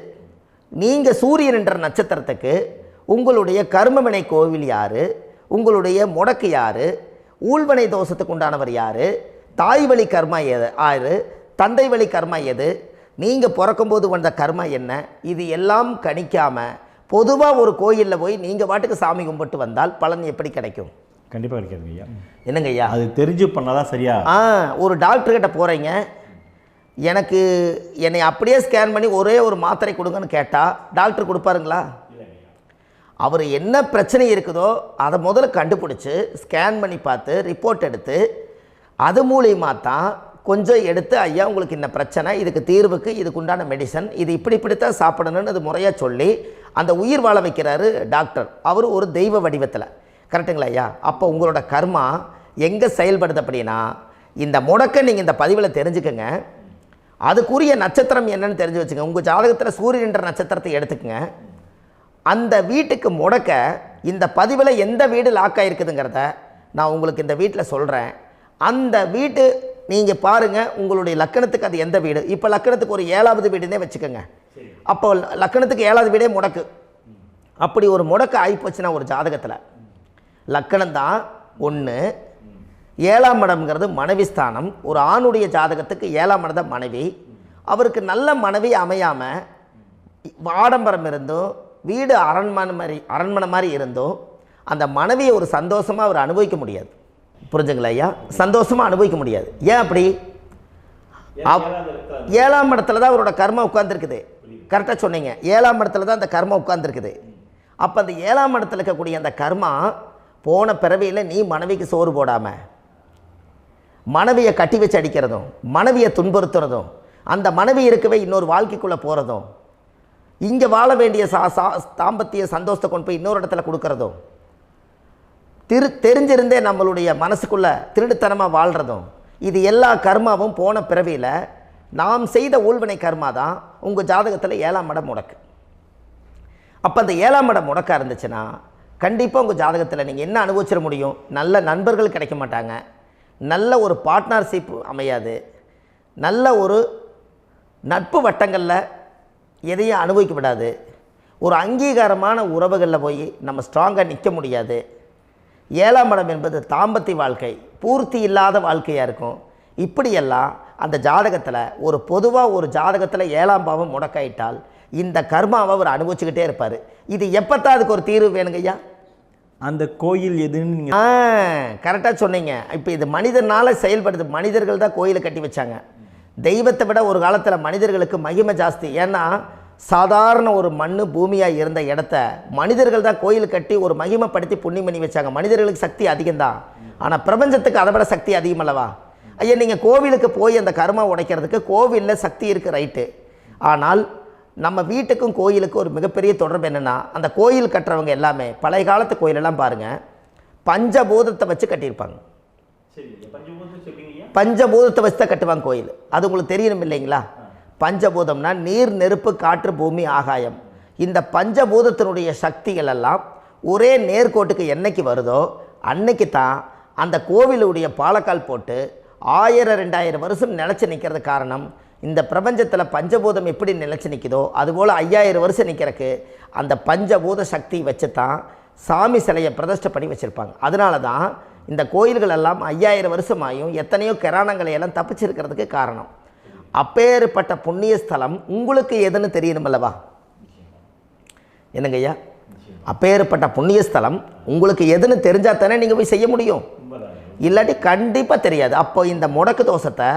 நீங்கள் சூரியன் என்ற நட்சத்திரத்துக்கு உங்களுடைய கர்மவினை கோவில் யார், உங்களுடைய முடக்கு யார், ஊழ்வனை தோஷத்துக்கு உண்டானவர் யார், தாய் வழி கர்மா யார், தந்தை வழி கர்மா எது, நீங்கள் பிறக்கும்போது வந்த கர்மா என்ன, இது எல்லாம் கணிக்காமல் பொதுவாக ஒரு கோயிலில் போய் நீங்கள் பாட்டுக்கு சாமி கும்பிட்டு வந்தால் பலன் எப்படி கிடைக்கும்? கண்டிப்பாக கிடைக்காதுங்க ஐயா. என்னங்க ஐயா? அது தெரிஞ்சு பண்ணாதான் சரியா? ஒரு டாக்டர்கிட்ட போகிறீங்க, என்னை அப்படியே ஸ்கேன் பண்ணி ஒரே ஒரு மாத்திரை கொடுங்கன்னு கேட்டால் டாக்டர் கொடுப்பாருங்களா? அவர் என்ன பிரச்சனை இருக்குதோ அதை முதல்ல கண்டுபிடிச்சி ஸ்கேன் பண்ணி பார்த்து ரிப்போர்ட் எடுத்து அது மூலியமாக தான் கொஞ்சம் எடுத்து ஐயா உங்களுக்கு இந்த பிரச்சனை, இதுக்கு தீர்வுக்கு இதுக்குண்டான மெடிசன், இது இப்படித்தான் சாப்பிடணும்னு அது முறையாக சொல்லி அந்த உயிர் வாழ வைக்கிறாரு டாக்டர். அவர் ஒரு தெய்வ வடிவத்தில். கரெக்டுங்களா ஐயா? அப்போ உங்களோட கர்மா எங்கே செயல்படுது அப்படின்னா, இந்த முடக்க நீங்கள் இந்த பதிவில் தெரிஞ்சுக்கங்க. அதுக்குரிய நட்சத்திரம் என்னன்னு தெரிஞ்சு வச்சுங்க. உங்கள் ஜாதகத்தில் சூரியன் என்ற நட்சத்திரத்தை எடுத்துக்கங்க. அந்த வீட்டுக்கு முடக்க இந்த பதிவில் எந்த வீடு லாக் ஆகிருக்குதுங்கிறத நான் உங்களுக்கு இந்த வீட்டில் சொல்கிறேன். அந்த வீட்டு நீங்கள் பாருங்கள், உங்களுடைய லக்கணத்துக்கு அது எந்த வீடு. இப்போ லக்கணத்துக்கு ஒரு 7வது வீடுன்னே வச்சுக்கோங்க. அப்போ லக்கணத்துக்கு 7வது வீடே முடக்கு. அப்படி ஒரு முடக்கு ஆகிப்போச்சுன்னா ஒரு ஜாதகத்தில் லக்கணம் தான் 1, 7ஆம் இடம்ங்கிறது மனைவி ஸ்தானம். ஒரு ஆணுடைய ஜாதகத்துக்கு 7ஆம் இடம் தான் மனைவி. அவருக்கு நல்ல மனைவி அமையாமல் ஆடம்பரம் இருந்தும் வீடு அரண்மனை மாதிரி இருந்தும் அந்த மனைவியை ஒரு சந்தோஷமாக அவர் அனுபவிக்க முடியாது. புரிஞ்சுங்களா ஐயா? சந்தோஷமாக அனுபவிக்க முடியாது. ஏன் அப்படி? 7ஆம் இடத்துல தான் அவரோட கர்மா உட்கார்ந்துருக்குது. கரெக்டாக சொன்னீங்க. 7ஆம் இடத்துல தான் அந்த கர்மா உட்கார்ந்துருக்குது. அப்போ அந்த 7ஆம் இடத்துல இருக்கக்கூடிய அந்த கர்மா போன பிறவியில் நீ மனைவிக்கு சோறு போடாமல் மனைவியை கட்டி வச்சு அடிக்கிறதும், மனைவியை துன்புறுத்துறதும், அந்த மனைவி இருக்கவே இன்னொரு வாழ்க்கைக்குள்ளே போகிறதும், இங்கே வாழ வேண்டிய தாம்பத்திய சந்தோஷத்தை கொண்டு போய் இன்னொரு இடத்துல கொடுக்கறதும், தெரிஞ்சிருந்தே நம்மளுடைய மனசுக்குள்ளே திருடுத்தனமாக வாழ்கிறதும், இது எல்லா கர்மாவும் போன பிறவியில் நாம் செய்த ஊழ்வினை கர்மா தான் உங்கள் ஜாதகத்தில் 7ஆம் இடம் முடக்கு. அப்போ அந்த 7ஆம் இடம் முடக்கா இருந்துச்சுன்னா கண்டிப்பாக உங்கள் ஜாதகத்தில் நீங்கள் என்ன அனுபவிச்சிட முடியும்? நல்ல நண்பர்கள் கிடைக்க மாட்டாங்க, நல்ல ஒரு பார்ட்னர்ஷிப் அமையாது, நல்ல ஒரு நட்பு வட்டங்களில் எதையும் அனுபவிக்க விடாது, ஒரு அங்கீகாரமான உறவுகளில் போய் நம்ம ஸ்ட்ராங்காக நிற்க முடியாது. 7ஆம் இடம் என்பது தாம்பத்திய வாழ்க்கை, பூர்த்தி இல்லாத வாழ்க்கையாக இருக்கும். இப்படியெல்லாம் அந்த ஜாதகத்தில் ஒரு பொதுவாக ஒரு ஜாதகத்தில் 7ஆம் பாவம் முடக்காயிட்டால் இந்த கர்மாவை அவர் அனுபவிச்சுக்கிட்டே இருப்பார். இது எப்போத்தான் அதுக்கு ஒரு தீர்வு வேணுங்கய்யா? அந்த கோயில் எதுன்னு நீங்கள் கரெக்டாக சொன்னீங்க. இப்போ இது மனிதனால் செயல்படுது. மனிதர்கள் தான் கோயிலை கட்டி வச்சாங்க. தெய்வத்தை விட ஒரு காலத்தில் மனிதர்களுக்கு மகிமை ஜாஸ்தி. ஏன்னா சாதாரண ஒரு மண் பூமியாக இருந்த இடத்த மனிதர்கள் தான் கோயில் கட்டி ஒரு மகிமைப்படுத்தி புண்ணியம் பண்ணி வச்சாங்க. மனிதர்களுக்கு சக்தி அதிகம்தான், ஆனால் பிரபஞ்சத்துக்கு அதை விட சக்தி அதிகம் அல்லவா? ஐயா, நீங்கள் கோவிலுக்கு போய் அந்த கர்மா உடைக்கிறதுக்கு கோவிலில் சக்தி இருக்குது, ரைட்டு. ஆனால் நம்ம வீட்டுக்கும் கோயிலுக்கும் ஒரு மிகப்பெரிய தொடர்பு என்னென்னா, அந்த கோயில் கட்டுறவங்க எல்லாமே பழைய காலத்து கோயிலெல்லாம் பாருங்கள், பஞ்சபூதத்தை வச்சு கட்டியிருப்பாங்க. பஞ்சபூதத்தை வச்சு தான் கட்டுவாங்க கோயில். அது உங்களுக்கு தெரியணும் இல்லைங்களா? பஞ்சபூதம்னா நீர், நெருப்பு, காற்று, பூமி, ஆகாயம். இந்த பஞ்சபூதத்தினுடைய சக்திகள் எல்லாம் ஒரே நேர்கோட்டுக்கு என்னைக்கு வருதோ அன்னைக்கு தான் அந்த கோவிலுடைய பாலக்கால் போட்டு 1000-2000 வருஷம் நிலச்சி நிற்கிறது. காரணம், இந்த பிரபஞ்சத்தில் பஞ்சபூதம் எப்படி நிலச்சி நிற்குதோ அதுபோல் 5000 வருஷம் நிற்கிறதுக்கு அந்த பஞ்சபூத சக்தி வச்சு தான் சாமி சிலையை பிரதிஷ்டை பண்ணி வச்சுருப்பாங்க. அதனால தான் இந்த கோயில்கள் எல்லாம் 5000 வருஷமாயும் எத்தனையோ கிராணங்களை எல்லாம் தப்பிச்சிருக்கிறதுக்கு காரணம். அப்பேற்பட்ட புண்ணிய ஸ்தலம் உங்களுக்கு எதுன்னு தெரியணும் அல்லவா? என்னங்க ஐயா? அப்பேற்பட்ட புண்ணிய ஸ்தலம் உங்களுக்கு எதுன்னு தெரிஞ்சால் தானே நீங்கள் போய் செய்ய முடியும், இல்லாட்டி கண்டிப்பாக தெரியாது. அப்போ இந்த முடக்கு தோஷத்தை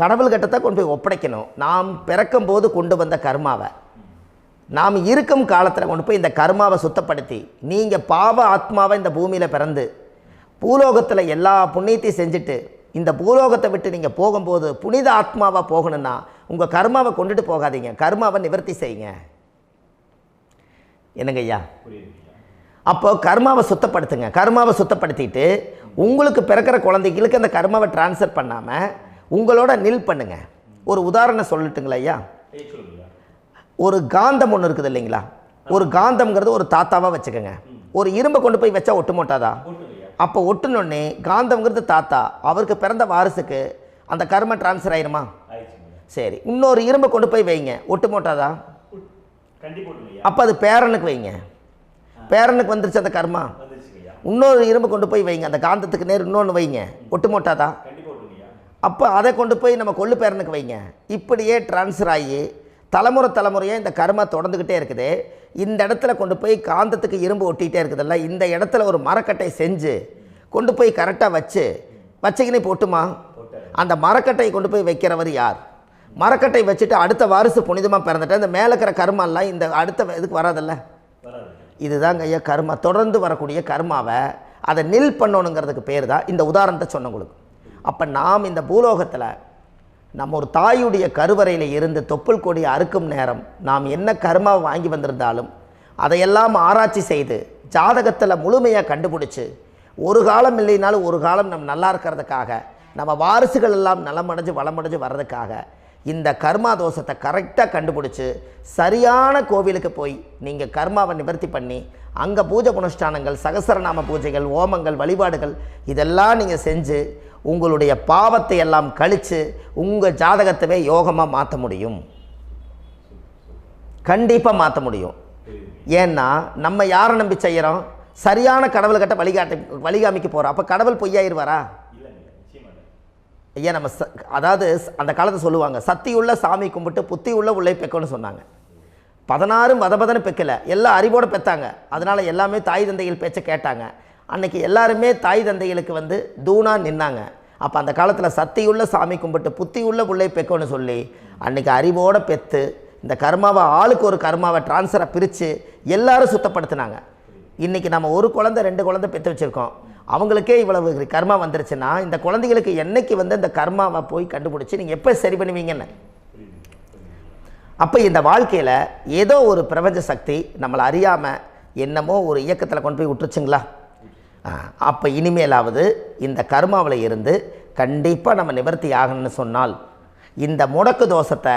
கடவுள்கிட்ட கொண்டு போய் ஒப்படைக்கணும். நாம் பிறக்கும் போது கொண்டு வந்த கர்மாவை நாம் இருக்கும் காலத்தில் கொண்டு போய் இந்த கர்மாவை சுத்தப்படுத்தி, நீங்கள் பாவ ஆத்மாவை இந்த பூமியில் பிறந்து பூலோகத்தில் எல்லா புண்ணியத்தையும் செஞ்சுட்டு இந்த பூலோகத்தை விட்டு நீங்கள் போகும்போது புனித ஆத்மாவாக போகணுன்னா உங்கள் கர்மாவை கொண்டுட்டு போகாதீங்க, கர்மாவை நிவர்த்தி செய்யுங்க. என்னங்க ஐயா? அப்போ கர்மாவை சுத்தப்படுத்துங்க. கர்மாவை சுத்தப்படுத்திட்டு உங்களுக்கு பிறக்கிற குழந்தைகளுக்கு அந்த கர்மாவை டிரான்ஸ்ஃபர் பண்ணாமல் உங்களோட நில் பண்ணுங்க. ஒரு உதாரணம் சொல்லட்டுங்களா ஐயா? ஒரு காந்தம் ஒன்று இருக்குது இல்லைங்களா? ஒரு காந்தம்ங்கிறது ஒரு தாத்தாவாக வச்சுக்கோங்க. ஒரு இரும்பை கொண்டு போய் வச்சா ஒட்டு மோட்டாதா? அப்போ ஒட்டுனோடனே காந்தம்ங்கிறது தாத்தா, அவருக்கு பிறந்த வாரிசுக்கு அந்த கர்ம டிரான்ஸ்ஃபர் ஆயிருமா? சரி, இன்னொரு இரும்பை கொண்டு போய் வைங்க, ஒட்டு மோட்டாதா? அப்போ அது பேரனுக்கு வைங்க, பேரனுக்கு வந்துருச்சு அந்த கர்மா. இன்னொரு இரும்பை கொண்டு போய் வைங்க, அந்த காந்தத்துக்கு நேர் இன்னொன்று வைங்க, ஒட்டு மோட்டாதா? அப்போ அதை கொண்டு போய் நம்ம கொள்ளு பேரனுக்கு வைங்க. இப்படியே டிரான்ஸ்ஃபர் ஆகி தலைமுறையாக இந்த கர்மா தொடர்ந்துக்கிட்டே இருக்குது. இந்த இடத்துல கொண்டு போய் காந்தத்துக்கு இரும்பு ஒட்டிகிட்டே இருக்குதுல்ல, இந்த இடத்துல ஒரு மரக்கட்டை செஞ்சு கொண்டு போய் கரெக்டாக வச்சுக்கினே போட்டுமா? அந்த மரக்கட்டையை கொண்டு போய் வைக்கிறவர் யார்? மரக்கட்டை வச்சுட்டு அடுத்த வாரிசு புனிதமாக பிறந்துட்டு அந்த மேலே இருக்கிற கர்மாலாம் இந்த அடுத்த இதுக்கு வராதில்ல. இதுதாங்க ஐயா கர்மா. தொடர்ந்து வரக்கூடிய கர்மாவை அதை நில் பண்ணணுங்கிறதுக்கு பேர் தான் இந்த உதாரணத்தை சொன்னவங்களுக்கு. அப்போ நாம் இந்த பூலோகத்தில் நம்ம ஒரு தாயுடைய கருவறையில் இருந்து தொப்புள் கொடி அறுக்கும் நேரம் நாம் என்ன கர்மாவை வாங்கி வந்திருந்தாலும் அதையெல்லாம் ஆராய்ச்சி செய்து ஜாதகத்தில் முழுமையாக கண்டுபிடிச்சி ஒரு காலம் இல்லைனாலும் ஒரு காலம் நம்ம நல்லா இருக்கிறதுக்காக, நம்ம வாரிசுகள் எல்லாம் நலமடைஞ்சு வளமடைஞ்சு வர்றதுக்காக இந்த கர்மா தோஷத்தை கரெக்டாக கண்டுபிடிச்சி சரியான கோவிலுக்கு போய் நீங்கள் கர்மாவை நிவர்த்தி பண்ணி அங்கே பூஜை புனஸ்தானங்கள், சகசரநாம பூஜைகள், ஓமங்கள், வழிபாடுகள் இதெல்லாம் நீங்கள் செஞ்சு உங்களுடைய பாவத்தை எல்லாம் கழித்து உங்கள் ஜாதகத்தவே யோகமாக மாற்ற முடியும். கண்டிப்பாக மாற்ற முடியும். ஏன்னா நம்ம யாரை நம்பி செய்கிறோம்? சரியான கடவுள்கிட்ட வழிகாமிக்க போகிறோம். அப்போ கடவுள் பொய்யாயிருவாரா? ஐயா நம்ம அதாவது அந்த காலத்தை சொல்லுவாங்க, சத்தியுள்ள சாமி கும்பிட்டு புத்தி உள்ள உள்ளே பெக்கணும்னு சொன்னாங்க. 16 வதபதன்னு பெக்கலை, எல்லாம் அறிவோடு பெற்றாங்க. அதனால் எல்லாமே தாய் தந்தைகள் பேச்சை கேட்டாங்க. அன்றைக்கி எல்லாருமே தாய் தந்தைகளுக்கு தூணாக நின்னாங்க. அப்போ அந்த காலத்தில் சத்தியுள்ள சாமி கும்பிட்டு புத்தி உள்ள உள்ளே பெக்கணும்னு சொல்லி அன்றைக்கி அறிவோடு பெற்று இந்த கர்மாவை ஆளுக்கு ஒரு கர்மாவை டிரான்ஸ்ஃபரை பிரித்து எல்லாரும் சுத்தப்படுத்தினாங்க. இன்றைக்கி நம்ம ஒரு குழந்தை 2 குழந்தை பெற்று வச்சுருக்கோம். அவங்களுக்கே இவ்வளவு கர்மா வந்துருச்சுன்னா இந்த குழந்தைகளுக்கு என்னைக்கு இந்த கர்மாவை போய் கண்டுபிடிச்சி நீங்கள் எப்போ சரி பண்ணுவீங்கன்னு. அப்போ இந்த வாழ்க்கையில் ஏதோ ஒரு பிரபஞ்ச சக்தி நம்மளை அறியாமல் என்னமோ ஒரு இயக்கத்தில் கொண்டு போய் விட்டுருச்சுங்களா? அப்போ இனிமேலாவது இந்த கர்மாவில் இருந்து கண்டிப்பாக நம்ம நிவர்த்தி ஆகணும்னு சொன்னால் இந்த முடக்கு தோஷத்தை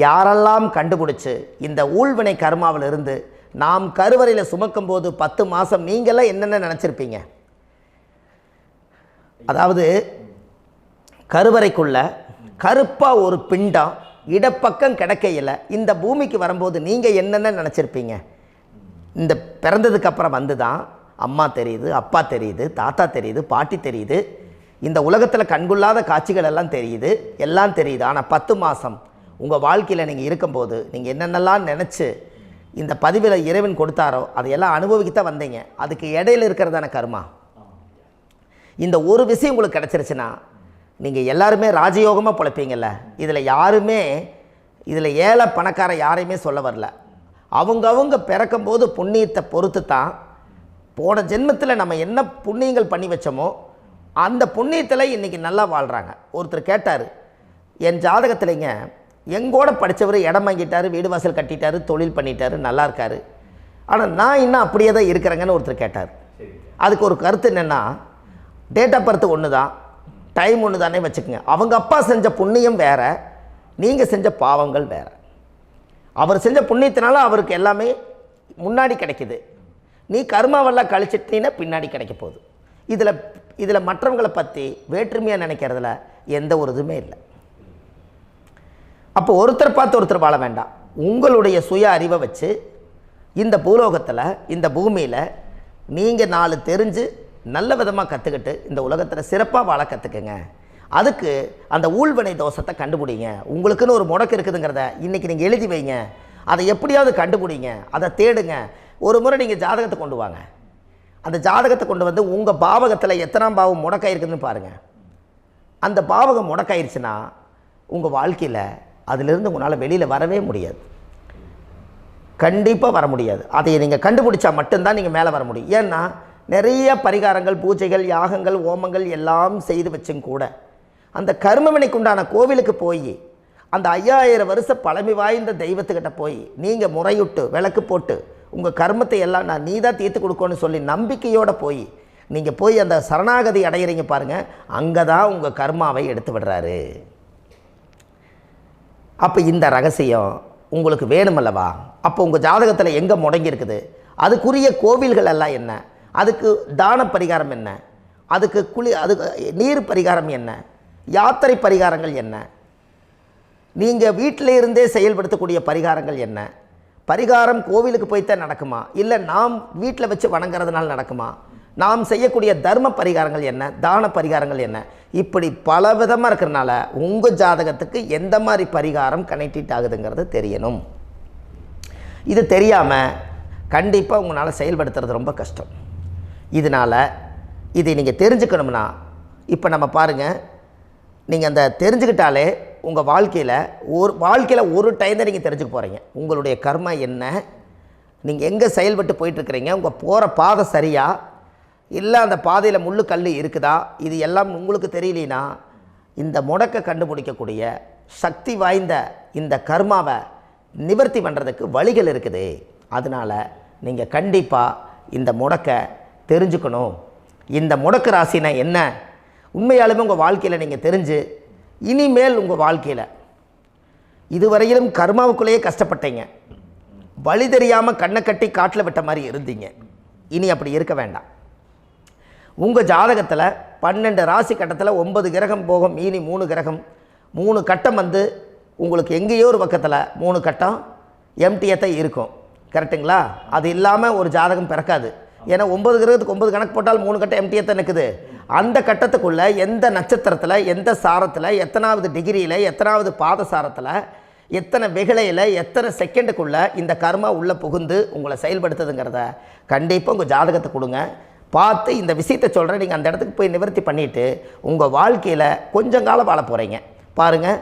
யாரெல்லாம் கண்டுபிடிச்சி இந்த ஊழ்வினை கர்மாவில் இருந்து நாம் கருவறையில் சுமக்கும் போது 10 மாதம் நீங்களாம் என்னென்ன நினச்சிருப்பீங்க? அதாவது கருவறைக்குள்ள கருப்பாக ஒரு பிண்டம் இடப்பக்கம் கிடக்கையில் இந்த பூமிக்கு வரும்போது நீங்கள் என்னென்ன நினச்சிருப்பீங்க? இந்த பிறந்ததுக்கு அப்புறம் வந்து தான் அம்மா தெரியுது, அப்பா தெரியுது, தாத்தா தெரியுது, பாட்டி தெரியுது, இந்த உலகத்தில் கண்கொள்ளாத காட்சிகள் எல்லாம் தெரியுது, எல்லாம் தெரியுது. ஆனால் 10 மாதம் உங்கள் வாழ்க்கையில் நீங்கள் இருக்கும்போது நீங்கள் என்னென்னலாம் நினச்சி இந்த பதிவில் இறைவன் கொடுத்தாரோ அதையெல்லாம் அனுபவிக்கத்தான் வந்தீங்க. அதுக்கு இடையில இருக்கிறதான கர்மா. இந்த ஒரு விஷயம் உங்களுக்கு கிடச்சிருச்சுன்னா நீங்கள் எல்லாருமே ராஜயோகமாக பிழைப்பீங்கள்ல. இதில் ஏழை பணக்கார யாரையுமே சொல்ல வரல. அவங்க பிறக்கும்போது புண்ணியத்தை பொறுத்து தான் போன ஜென்மத்தில் நம்ம என்ன புண்ணியங்கள் பண்ணி வச்சோமோ அந்த புண்ணியத்தில் இன்றைக்கி நல்லா வாழ்கிறாங்க. ஒருத்தர் கேட்டார், என் ஜாதகத்தில்ங்க எங்கூட படித்தவர் இடம் வாங்கிட்டார், வீடு வாசல் கட்டிட்டார், தொழில் பண்ணிட்டார், நல்லா இருக்கார், ஆனால் நான் இன்னும் அப்படியே தான் இருக்கிறேங்கன்னு ஒருத்தர் கேட்டார். அதுக்கு ஒரு கருத்து என்னென்னா, டேட் ஆஃப் பர்த் ஒன்று தான், டைம் ஒன்று தானே வச்சுக்கோங்க. அவங்க அப்பா செஞ்ச புண்ணியம் வேறு, நீங்கள் செஞ்ச பாவங்கள் வேறு. அவர் செஞ்ச புண்ணியத்தினால அவருக்கு எல்லாமே முன்னாடி கிடைக்கிது. நீ கர்மாவெல்லாம் கழிச்சிட்டீன்னா பின்னாடி கிடைக்க போகுது. இதில் மற்றவங்களை பற்றி வேற்றுமையாக நினைக்கிறதுல எந்த ஒரு இதுவுமே இல்லை. அப்போ ஒருத்தர் பார்த்து ஒருத்தர் வாழ வேண்டாம். உங்களுடைய சுய அறிவை வச்சு இந்த பூலோகத்தில் இந்த பூமியில் நீங்கள் 4 தெரிஞ்சு நல்ல விதமாக கற்றுக்கிட்டு இந்த உலகத்தில் சிறப்பாக வாழ கற்றுக்குங்க. அதுக்கு அந்த ஊழ்வினை தோஷத்தை கண்டுபிடிங்க. உங்களுக்குன்னு ஒரு முடக்கு இருக்குதுங்கிறத இன்றைக்கி நீங்கள் எழுதி வைங்க. அதை எப்படியாவது கண்டுபிடிங்க, அதை தேடுங்க. ஒரு முறை நீங்கள் ஜாதகத்தை கொண்டு வாங்க. அந்த ஜாதகத்தை கொண்டு வந்து உங்கள் பாவகத்தில் எத்தனாம் பாவம் முடக்காயிருக்குதுன்னு பாருங்கள். அந்த பாவகம் முடக்காயிருச்சுன்னா உங்கள் வாழ்க்கையில் அதிலிருந்து உங்களால் வெளியில் வரவே முடியாது, கண்டிப்பாக வர முடியாது. அதை நீங்கள் கண்டுபிடிச்சா மட்டும்தான் நீங்கள் மேலே வர முடியும். ஏன்னா நிறைய பரிகாரங்கள், பூஜைகள், யாகங்கள், ஓமங்கள் எல்லாம் செய்து வச்சும் கூட அந்த கர்மவினைக்கு உண்டான கோவிலுக்கு போய் அந்த 5000 வருஷ பழமை வாய்ந்த தெய்வத்துக்கிட்ட போய் நீங்கள் முறையிட்டு விளக்கு போட்டு உங்கள் கர்மத்தை எல்லாம் நான் நீ தான் தீர்த்து கொடுக்கணும்னு சொல்லி நம்பிக்கையோடு நீங்கள் போய் அந்த சரணாகதி அடையிறீங்க பாருங்கள், அங்கே தான் உங்கள் கர்மாவை எடுத்து விடுறாரு. அப்போ இந்த ரகசியம் உங்களுக்கு வேணுமல்லவா? அப்போ உங்கள் ஜாதகத்தில் எங்கே முடங்கி இருக்குது, அதுக்குரிய கோவில்கள் எல்லாம் என்ன, அதுக்கு தான பரிகாரம் என்ன, அதுக்கு நீர் பரிகாரம் என்ன, யாத்திரை பரிகாரங்கள் என்ன, நீங்கள் வீட்டில் இருந்தே செயல்படுத்தக்கூடிய பரிகாரங்கள் என்ன, பரிகாரம் கோவிலுக்கு போய்த்தான் நடக்குமா, இல்லை நாம் வீட்டில் வச்சு வணங்குறதுனால நடக்குமா, நாம் செய்யக்கூடிய தர்ம பரிகாரங்கள் என்ன, தான பரிகாரங்கள் என்ன, இப்படி பல விதமாக இருக்கிறனால உங்கள் ஜாதகத்துக்கு எந்த மாதிரி பரிகாரம் கனெக்ட் ஆகுதுங்கிறது தெரியணும். இது தெரியாமல் கண்டிப்பாக உங்களால் செயல்படுத்துறது ரொம்ப கஷ்டம். இதனால் இதை நீங்கள் தெரிஞ்சுக்கணும்னா இப்போ நம்ம பாருங்கள், நீங்கள் அந்த தெரிஞ்சுக்கிட்டாலே உங்கள் வாழ்க்கையில் ஒரு டைம் தான் நீங்கள் தெரிஞ்சுக்க போகிறீங்க. உங்களுடைய கர்மா என்ன, நீங்கள் எங்கே செயல்பட்டு போயிட்டுருக்கிறீங்க, உங்கள் போகிற பாதை சரியா இல்லை அந்த பாதையில் முள்ளு கல் இருக்குதா, இது எல்லாம் உங்களுக்கு தெரியலனா இந்த முடக்கை கண்டுபிடிக்கக்கூடிய சக்தி வாய்ந்த இந்த கர்மாவை நிவர்த்தி பண்ணுறதுக்கு வழிகள் இருக்குது. அதனால் நீங்கள் கண்டிப்பாக இந்த முடக்கை தெரிஞ்சுக்கணும். இந்த முடக்கு ராசினா என்ன உண்மையாலுமே உங்கள் வாழ்க்கையில் நீங்கள் தெரிஞ்சு இனிமேல் உங்கள் வாழ்க்கையில் இதுவரையிலும் கர்மாவுக்குள்ளேயே கஷ்டப்பட்டீங்க, வழி தெரியாமல் கண்ணை கட்டி காட்டில் விட்ட மாதிரி இருந்தீங்க. இனி அப்படி இருக்க வேண்டாம். உங்கள் ஜாதகத்தில் 12 ராசி கட்டத்தில் 9 கிரகம் போகும், மீனி 3 கிரகம், 3 கட்டம் வந்து உங்களுக்கு எங்கேயோ ஒரு பக்கத்தில் 3 கட்டம் எம்டியாக தான் இருக்கும். கரெக்டுங்களா? அது இல்லாமல் ஒரு ஜாதகம் பிறக்காது. ஏன்னா 9 கிரகத்துக்கு 9 கணக்கு போட்டால் 3 கட்டம் எம்டியாக தான் நிற்குது. அந்த கட்டத்துக்குள்ளே எந்த நட்சத்திரத்தில், எந்த சாரத்தில், எத்தனாவது டிகிரியில், எத்தனாவது பாதசாரத்தில், எத்தனை வெகுளையில், எத்தனை செகண்டுக்குள்ளே இந்த கர்மா உள்ளே புகுந்து உங்களை செயல்படுத்துதுங்கிறத கண்டிப்பாக உங்கள் ஜாதகத்தை கொடுங்க. பார்த்து இந்த விஷயத்தை சொல்கிறேன், நீங்கள் அந்த இடத்துக்கு போய் நிவர்த்தி பண்ணிவிட்டு உங்கள் வாழ்க்கையில் கொஞ்சம் காலம் வாழ போகிறீங்க. பாருங்கள்,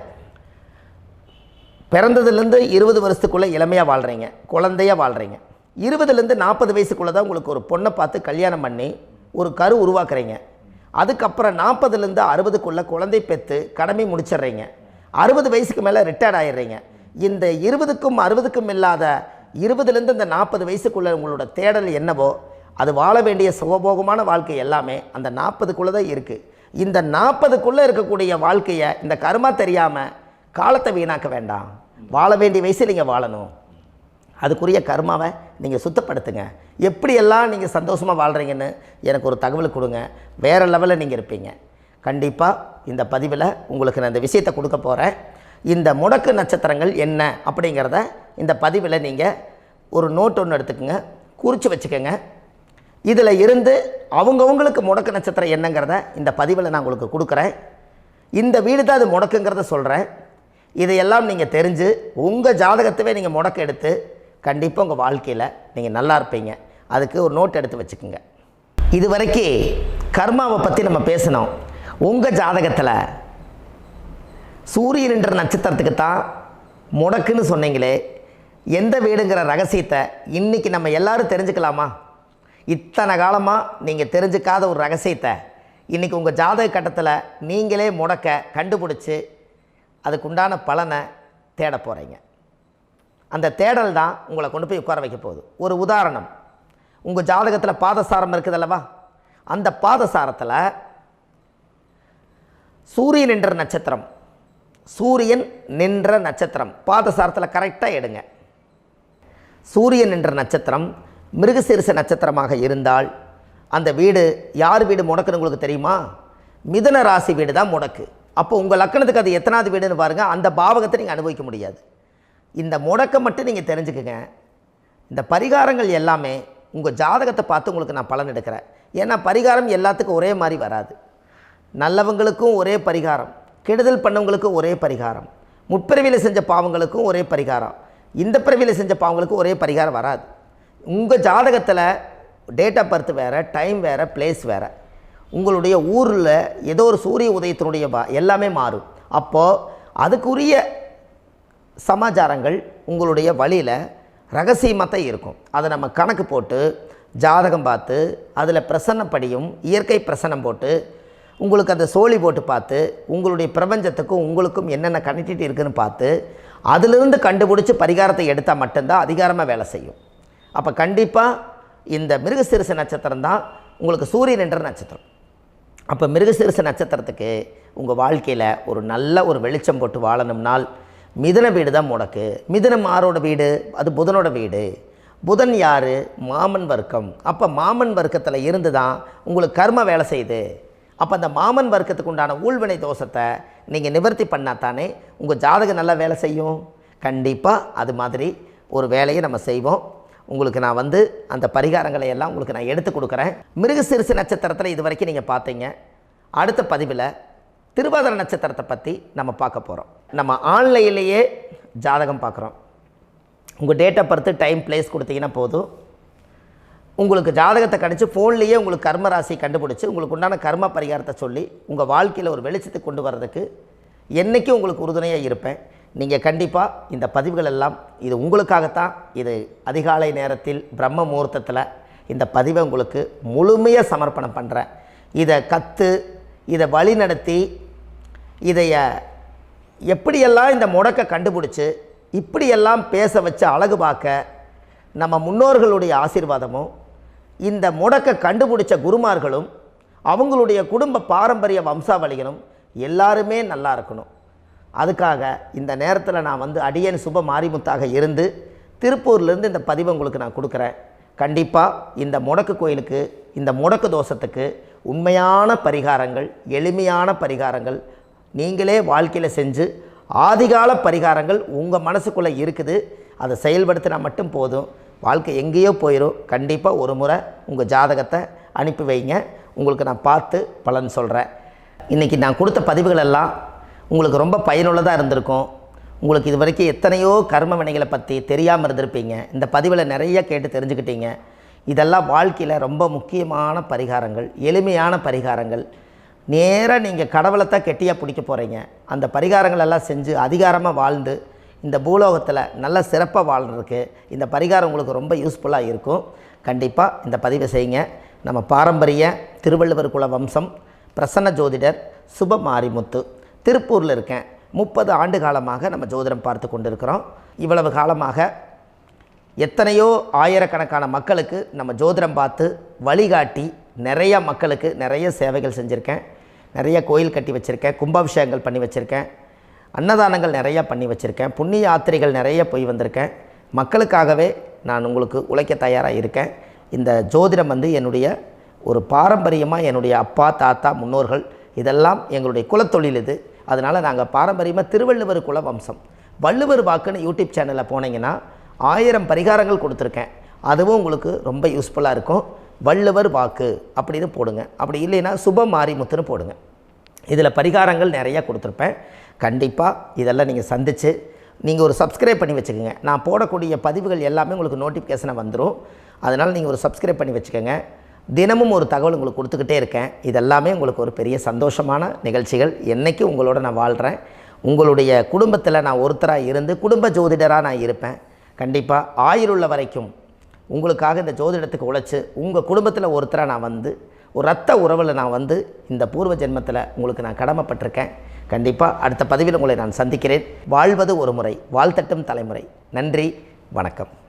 பிறந்ததுலேருந்து 20 வருஷத்துக்குள்ளே இளமையாக வாழ்கிறீங்க, குழந்தையாக வாழ்கிறீங்க. 20லேருந்து 40 வயசுக்குள்ளே தான் உங்களுக்கு ஒரு பொண்ணை பார்த்து கல்யாணம் பண்ணி ஒரு கரு உருவாக்குறீங்க. அதுக்கப்புறம் 40லேருந்து 60க்குள்ளே குழந்தை பெற்று கடமை முடிச்சிடுறீங்க. 60 வயசுக்கு மேலே ரிட்டையர்ட் ஆகிடுறீங்க. இந்த 20க்கும் 60க்கும் இல்லாத 20லேருந்து இந்த 40 வயசுக்குள்ளே உங்களோட தேடல் என்னவோ அது வாழ வேண்டிய சுகபோகமான வாழ்க்கை எல்லாமே அந்த 40க்குள்ளே தான் இருக்குது. இந்த 40க்குள்ளே இருக்கக்கூடிய வாழ்க்கையை இந்த கர்மா தெரியாமல் காலத்தை வீணாக்க வேண்டாம். வாழ வேண்டிய வயசில் நீங்கள் வாழணும். அதுக்குரிய கர்மாவை நீங்கள் சுத்தப்படுத்துங்க. எப்படியெல்லாம் நீங்கள் சந்தோஷமாக வாழ்கிறீங்கன்னு எனக்கு ஒரு தகவல் கொடுங்க. வேறு லெவலில் நீங்கள் இருப்பீங்க. கண்டிப்பாக இந்த பதிவில் உங்களுக்கு நான் இந்த விஷயத்தை கொடுக்க போகிறேன். இந்த முடக்கு நட்சத்திரங்கள் என்ன அப்படிங்கிறத இந்த பதிவில் நீங்கள் ஒரு நோட் ஒன்று எடுத்துக்கோங்க, குறித்து வச்சுக்கோங்க. இதில் இருந்து அவங்கவுங்களுக்கு முடக்கு நட்சத்திரம் என்னங்கிறத இந்த பதிவில் நான் உங்களுக்கு கொடுக்குறேன். இந்த வீடு தான் அது முடக்குங்கிறத சொல்கிறேன். இதையெல்லாம் நீங்கள் தெரிஞ்சு உங்கள் ஜாதகத்தவே நீங்கள் முடக்கு எடுத்து கண்டிப்பாக உங்கள் வாழ்க்கையில் நீங்கள் நல்லா இருப்பீங்க. அதுக்கு ஒரு நோட் எடுத்து வச்சுக்கோங்க. இது வரைக்கும் கர்மாவை பற்றி நம்ம பேசினோம். உங்கள் ஜாதகத்தில் சூரியன் என்ற நட்சத்திரத்துக்கு தான் முடக்குன்னு சொன்னீங்களே, எந்த வீடுங்கிற ரகசியத்தை இன்றைக்கி நம்ம எல்லோரும் தெரிஞ்சுக்கலாமா? இத்தனை காலமாக நீங்கள் தெரிஞ்சுக்காத ஒரு ரகசியத்தை இன்றைக்கி உங்கள் ஜாதக கட்டத்தில் நீங்களே முடக்க கண்டுபிடிச்சி அதுக்குண்டான பலனை தேட போகிறீங்க. அந்த தேடல் தான் உங்களை கொண்டு போய் உட்கார வைக்க போகுது. ஒரு உதாரணம், உங்கள் ஜாதகத்தில் பாதசாரம் இருக்குது அல்லவா? அந்த பாதசாரத்தில் சூரியன் என்ற நட்சத்திரம், சூரியன் நின்ற நட்சத்திரம் பாதசாரத்தில் கரெக்டாக எடுங்க. சூரியன் என்ற நட்சத்திரம் மிருகசீரிஷ நட்சத்திரமாக இருந்தால் அந்த வீடு யார் வீடு முடக்குன்னு உங்களுக்கு தெரியுமா? மிதுன ராசி வீடு தான் முடக்கு. அப்போ உங்கள் லக்கணத்துக்கு அது எத்தனாவது வீடுன்னு பாருங்கள். அந்த பாவகத்தை நீங்கள் அனுபவிக்க முடியாது. இந்த முடக்கை மட்டும் நீங்கள் தெரிஞ்சுக்குங்க. இந்த பரிகாரங்கள் எல்லாமே உங்கள் ஜாதகத்தை பார்த்து உங்களுக்கு நான் பலன் எடுக்கிறேன். ஏன்னா பரிகாரம் எல்லாத்துக்கும் ஒரே மாதிரி வராது. நல்லவங்களுக்கும் ஒரே பரிகாரம், கெடுதல் பண்ணவங்களுக்கும் ஒரே பரிகாரம், முற்பிறவியில் செஞ்ச பாவங்களுக்கும் ஒரே பரிகாரம், இந்த பிறவியில் செஞ்ச பாவங்களுக்கும் ஒரே பரிகாரம் வராது. உங்கள் ஜாதகத்தில் டேட் ஆஃப் பர்த் வேறு, டைம் வேறு, பிளேஸ் வேறு, உங்களுடைய ஊரில் ஏதோ ஒரு சூரிய உதயத்தினுடைய எல்லாமே மாறும். அப்போது அதுக்குரிய சமாச்சாரங்கள் உங்களுடைய வழியில் ரகசியமாக தான் இருக்கும். அதை நம்ம கணக்கு போட்டு ஜாதகம் பார்த்து அதில் பிரசன்னப்படியும் இயற்கை பிரசன்னம் போட்டு உங்களுக்கு அந்த சோழி போட்டு பார்த்து உங்களுடைய பிரபஞ்சத்துக்கும் உங்களுக்கும் என்னென்ன கனெக்டிவிட்டி இருக்குதுன்னு பார்த்து அதிலிருந்து கண்டுபிடிச்சி பரிகாரத்தை எடுத்தால் மட்டும்தான் அதிகாரமாக வேலை செய்யும். அப்போ கண்டிப்பாக இந்த மிருகசீரிஷ நட்சத்திரம் தான் உங்களுக்கு சூரியன் என்ற நட்சத்திரம். அப்போ மிருகசீரிஷ நட்சத்திரத்துக்கு உங்கள் வாழ்க்கையில் ஒரு நல்ல ஒரு வெளிச்சம் போட்டு வாழணும்னால் மிதுன வீடு தான் முடக்கு. மிதுனம் ஆரோட வீடு? அது புதனோட வீடு. புதன் யார்? மாமன் வர்க்கம். அப்போ மாமன் வர்க்கத்தில் இருந்து தான் உங்களுக்கு கர்ம வேலை செய்யுது. அப்போ அந்த மாமன் வர்க்கத்துக்கு உண்டான ஊழ்வினை தோஷத்தை நீங்கள் நிவர்த்தி பண்ணால் தானே உங்கள் ஜாதகம் நல்லா வேலை செய்யும். கண்டிப்பாக அது மாதிரி ஒரு வேலையை நம்ம செய்வோம். உங்களுக்கு நான் அந்த பரிகாரங்களை எல்லாம் உங்களுக்கு நான் எடுத்து கொடுக்குறேன். மிருகசீரிஷ நட்சத்திரத்தில் இது வரைக்கும் நீங்கள் பார்த்தீங்க. அடுத்த பதிவில் திருவாதிரை நட்சத்திரத்தை பற்றி நம்ம பார்க்க போகிறோம். நம்ம ஆன்லைன்லேயே ஜாதகம் பார்க்குறோம். உங்கள் date of birth, time, place கொடுத்தீங்கன்னா போதும். உங்களுக்கு ஜாதகத்தை கணிச்சு ஃபோன்லேயே உங்களுக்கு கர்ம ராசி கண்டுபிடிச்சி உங்களுக்கு உண்டான கர்ம பரிகாரத்தை சொல்லி உங்கள் வாழ்க்கையில் ஒரு வெளிச்சத்தை கொண்டு வர்றதுக்கு என்றைக்கும் உங்களுக்கு உறுதுணையாக இருப்பேன். நீங்கள் கண்டிப்பாக இந்த பதிவுகள் எல்லாம் இது உங்களுக்காகத்தான். இது அதிகாலை நேரத்தில் பிரம்ம முகூர்த்தத்தில் இந்த பதிவை உங்களுக்கு முழுமையாக சமர்ப்பணம் பண்ணுறேன். இதை இதை வழி நடத்தி இதைய எப்படியெல்லாம் இந்த முடக்கை கண்டுபிடிச்சி இப்படியெல்லாம் பேச வச்சு அழகு பார்க்க நம்ம முன்னோர்களுடைய ஆசீர்வாதமும் இந்த முடக்கை கண்டுபிடிச்ச குருமார்களும் அவங்களுடைய குடும்ப பாரம்பரிய வம்சாவளிகளும் எல்லாருமே நல்லா இருக்கணும். அதுக்காக இந்த நேரத்தில் நான் அடியேன் சுப மாரிமுத்தாக இருந்து திருப்பூர்லேருந்து இந்த பதிவை உங்களுக்கு நான் கொடுக்குறேன். கண்டிப்பாக இந்த முடக்கு கோயிலுக்கு, இந்த முடக்கு தோஷத்துக்கு உண்மையான பரிகாரங்கள், எளிமையான பரிகாரங்கள் நீங்களே வாழ்க்கையில் செஞ்சு ஆதிகால பரிகாரங்கள் உங்கள் மனசுக்குள்ளே இருக்குது. அதை செயல்படுத்தினா மட்டும் போதும். வாழ்க்கை எங்கேயோ போயிடும். கண்டிப்பாக ஒரு முறை உங்கள் ஜாதகத்தை அனுப்பி வைங்க. உங்களுக்கு நான் பார்த்து பலன் சொல்கிறேன். இன்றைக்கி நான் கொடுத்த பதிவுகள் எல்லாம் உங்களுக்கு ரொம்ப பயனுள்ளதாக இருந்திருக்கும். உங்களுக்கு இது வரைக்கும் எத்தனையோ கர்ம வினைகளை பற்றி தெரியாமல் இருந்திருப்பீங்க. இந்த பதிவில் நிறைய கேட்டு தெரிஞ்சுக்கிட்டீங்க. இதெல்லாம் வாழ்க்கையில் ரொம்ப முக்கியமான பரிகாரங்கள், எளிமையான பரிகாரங்கள். நேராக நீங்கள் கடவுளைத்தான் கெட்டியாக பிடிக்க போகிறீங்க. அந்த பரிகாரங்கள் எல்லாம் செஞ்சு அதிகாரமாக வாழ்ந்து இந்த பூலோகத்தில் நல்ல சிறப்பாக வாழ்கிறதுக்கு இந்த பரிகாரம் உங்களுக்கு ரொம்ப யூஸ்ஃபுல்லாக இருக்கும். கண்டிப்பாக இந்த பதிவை செய்யுங்க. நம்ம பாரம்பரிய திருவள்ளுவர் குல வம்சம், பிரசன்ன ஜோதிடர் சுப மாரிமுத்து, திருப்பூரில் இருக்கேன். 30 ஆண்டு காலமாக நம்ம ஜோதிடம் பார்த்து கொண்டு இருக்கிறோம். இவ்வளவு காலமாக எத்தனையோ ஆயிரக்கணக்கான மக்களுக்கு நம்ம ஜோதிடம் பார்த்து வழிகாட்டி நிறைய மக்களுக்கு நிறைய சேவைகள் செஞ்சுருக்கேன். நிறைய கோயில் கட்டி வச்சுருக்கேன், கும்பாபிஷேகங்கள் பண்ணி வச்சுருக்கேன், அன்னதானங்கள் நிறையா பண்ணி வச்சுருக்கேன், புண்ணிய யாத்திரைகள் நிறைய போய் வந்திருக்கேன். மக்களுக்காகவே நான் உங்களுக்கு உழைக்க தயாராக இருக்கேன். இந்த ஜோதிடம் வந்து என்னுடைய ஒரு பாரம்பரியமாக, என்னுடைய அப்பா தாத்தா முன்னோர்கள் இதெல்லாம் எங்களுடைய குலத்தொழில் இது. அதனால் நாங்கள் பாரம்பரியமாக திருவள்ளுவர் குல வம்சம். வள்ளுவர் வாக்குன்னு யூடியூப் சேனலில் போனீங்கன்னா 1000 பரிகாரங்கள் கொடுத்துருக்கேன். அதுவும் உங்களுக்கு ரொம்ப யூஸ்ஃபுல்லாக இருக்கும். வள்ளுவர் வாக்கு அப்படின்னு போடுங்க. அப்படி இல்லைன்னா சுப மாரிமுத்துன்னு போடுங்க. இதில் பரிகாரங்கள் நிறையா கொடுத்துருப்பேன். கண்டிப்பாக இதெல்லாம் நீங்கள் சந்தித்து நீங்கள் ஒரு சப்ஸ்கிரைப் பண்ணி வச்சுக்கோங்க. நான் போடக்கூடிய பதிவுகள் எல்லாமே உங்களுக்கு நோட்டிஃபிகேஷனை வந்துடும். அதனால் நீங்கள் ஒரு சப்ஸ்கிரைப் பண்ணி வச்சுக்கோங்க. தினமும் ஒரு தகவல் உங்களுக்கு கொடுத்துக்கிட்டே இருக்கேன். இதெல்லாமே உங்களுக்கு ஒரு பெரிய சந்தோஷமான நிகழ்ச்சிகள். என்றைக்கும் உங்களோட நான் வாழ்கிறேன். உங்களுடைய குடும்பத்தில் நான் ஒருத்தராக இருந்து குடும்ப ஜோதிடராக நான் இருப்பேன். கண்டிப்பாக ஆயுளுள்ள வரைக்கும் உங்களுக்காக இந்த ஜோதிடத்துக்கு உழைச்சி உங்கள் குடும்பத்தில் ஒருத்தராக நான் வந்து ஒரு ரத்த உறவில் நான் வந்து இந்த பூர்வ ஜென்மத்தில் உங்களுக்கு நான் கடமைப்பட்டிருக்கேன். கண்டிப்பாக அடுத்த பதிவில் உங்களை நான் சந்திக்கிறேன். வாழ்வது ஒரு முறை, வாழ்த்தட்டும் தலைமுறை. நன்றி, வணக்கம்.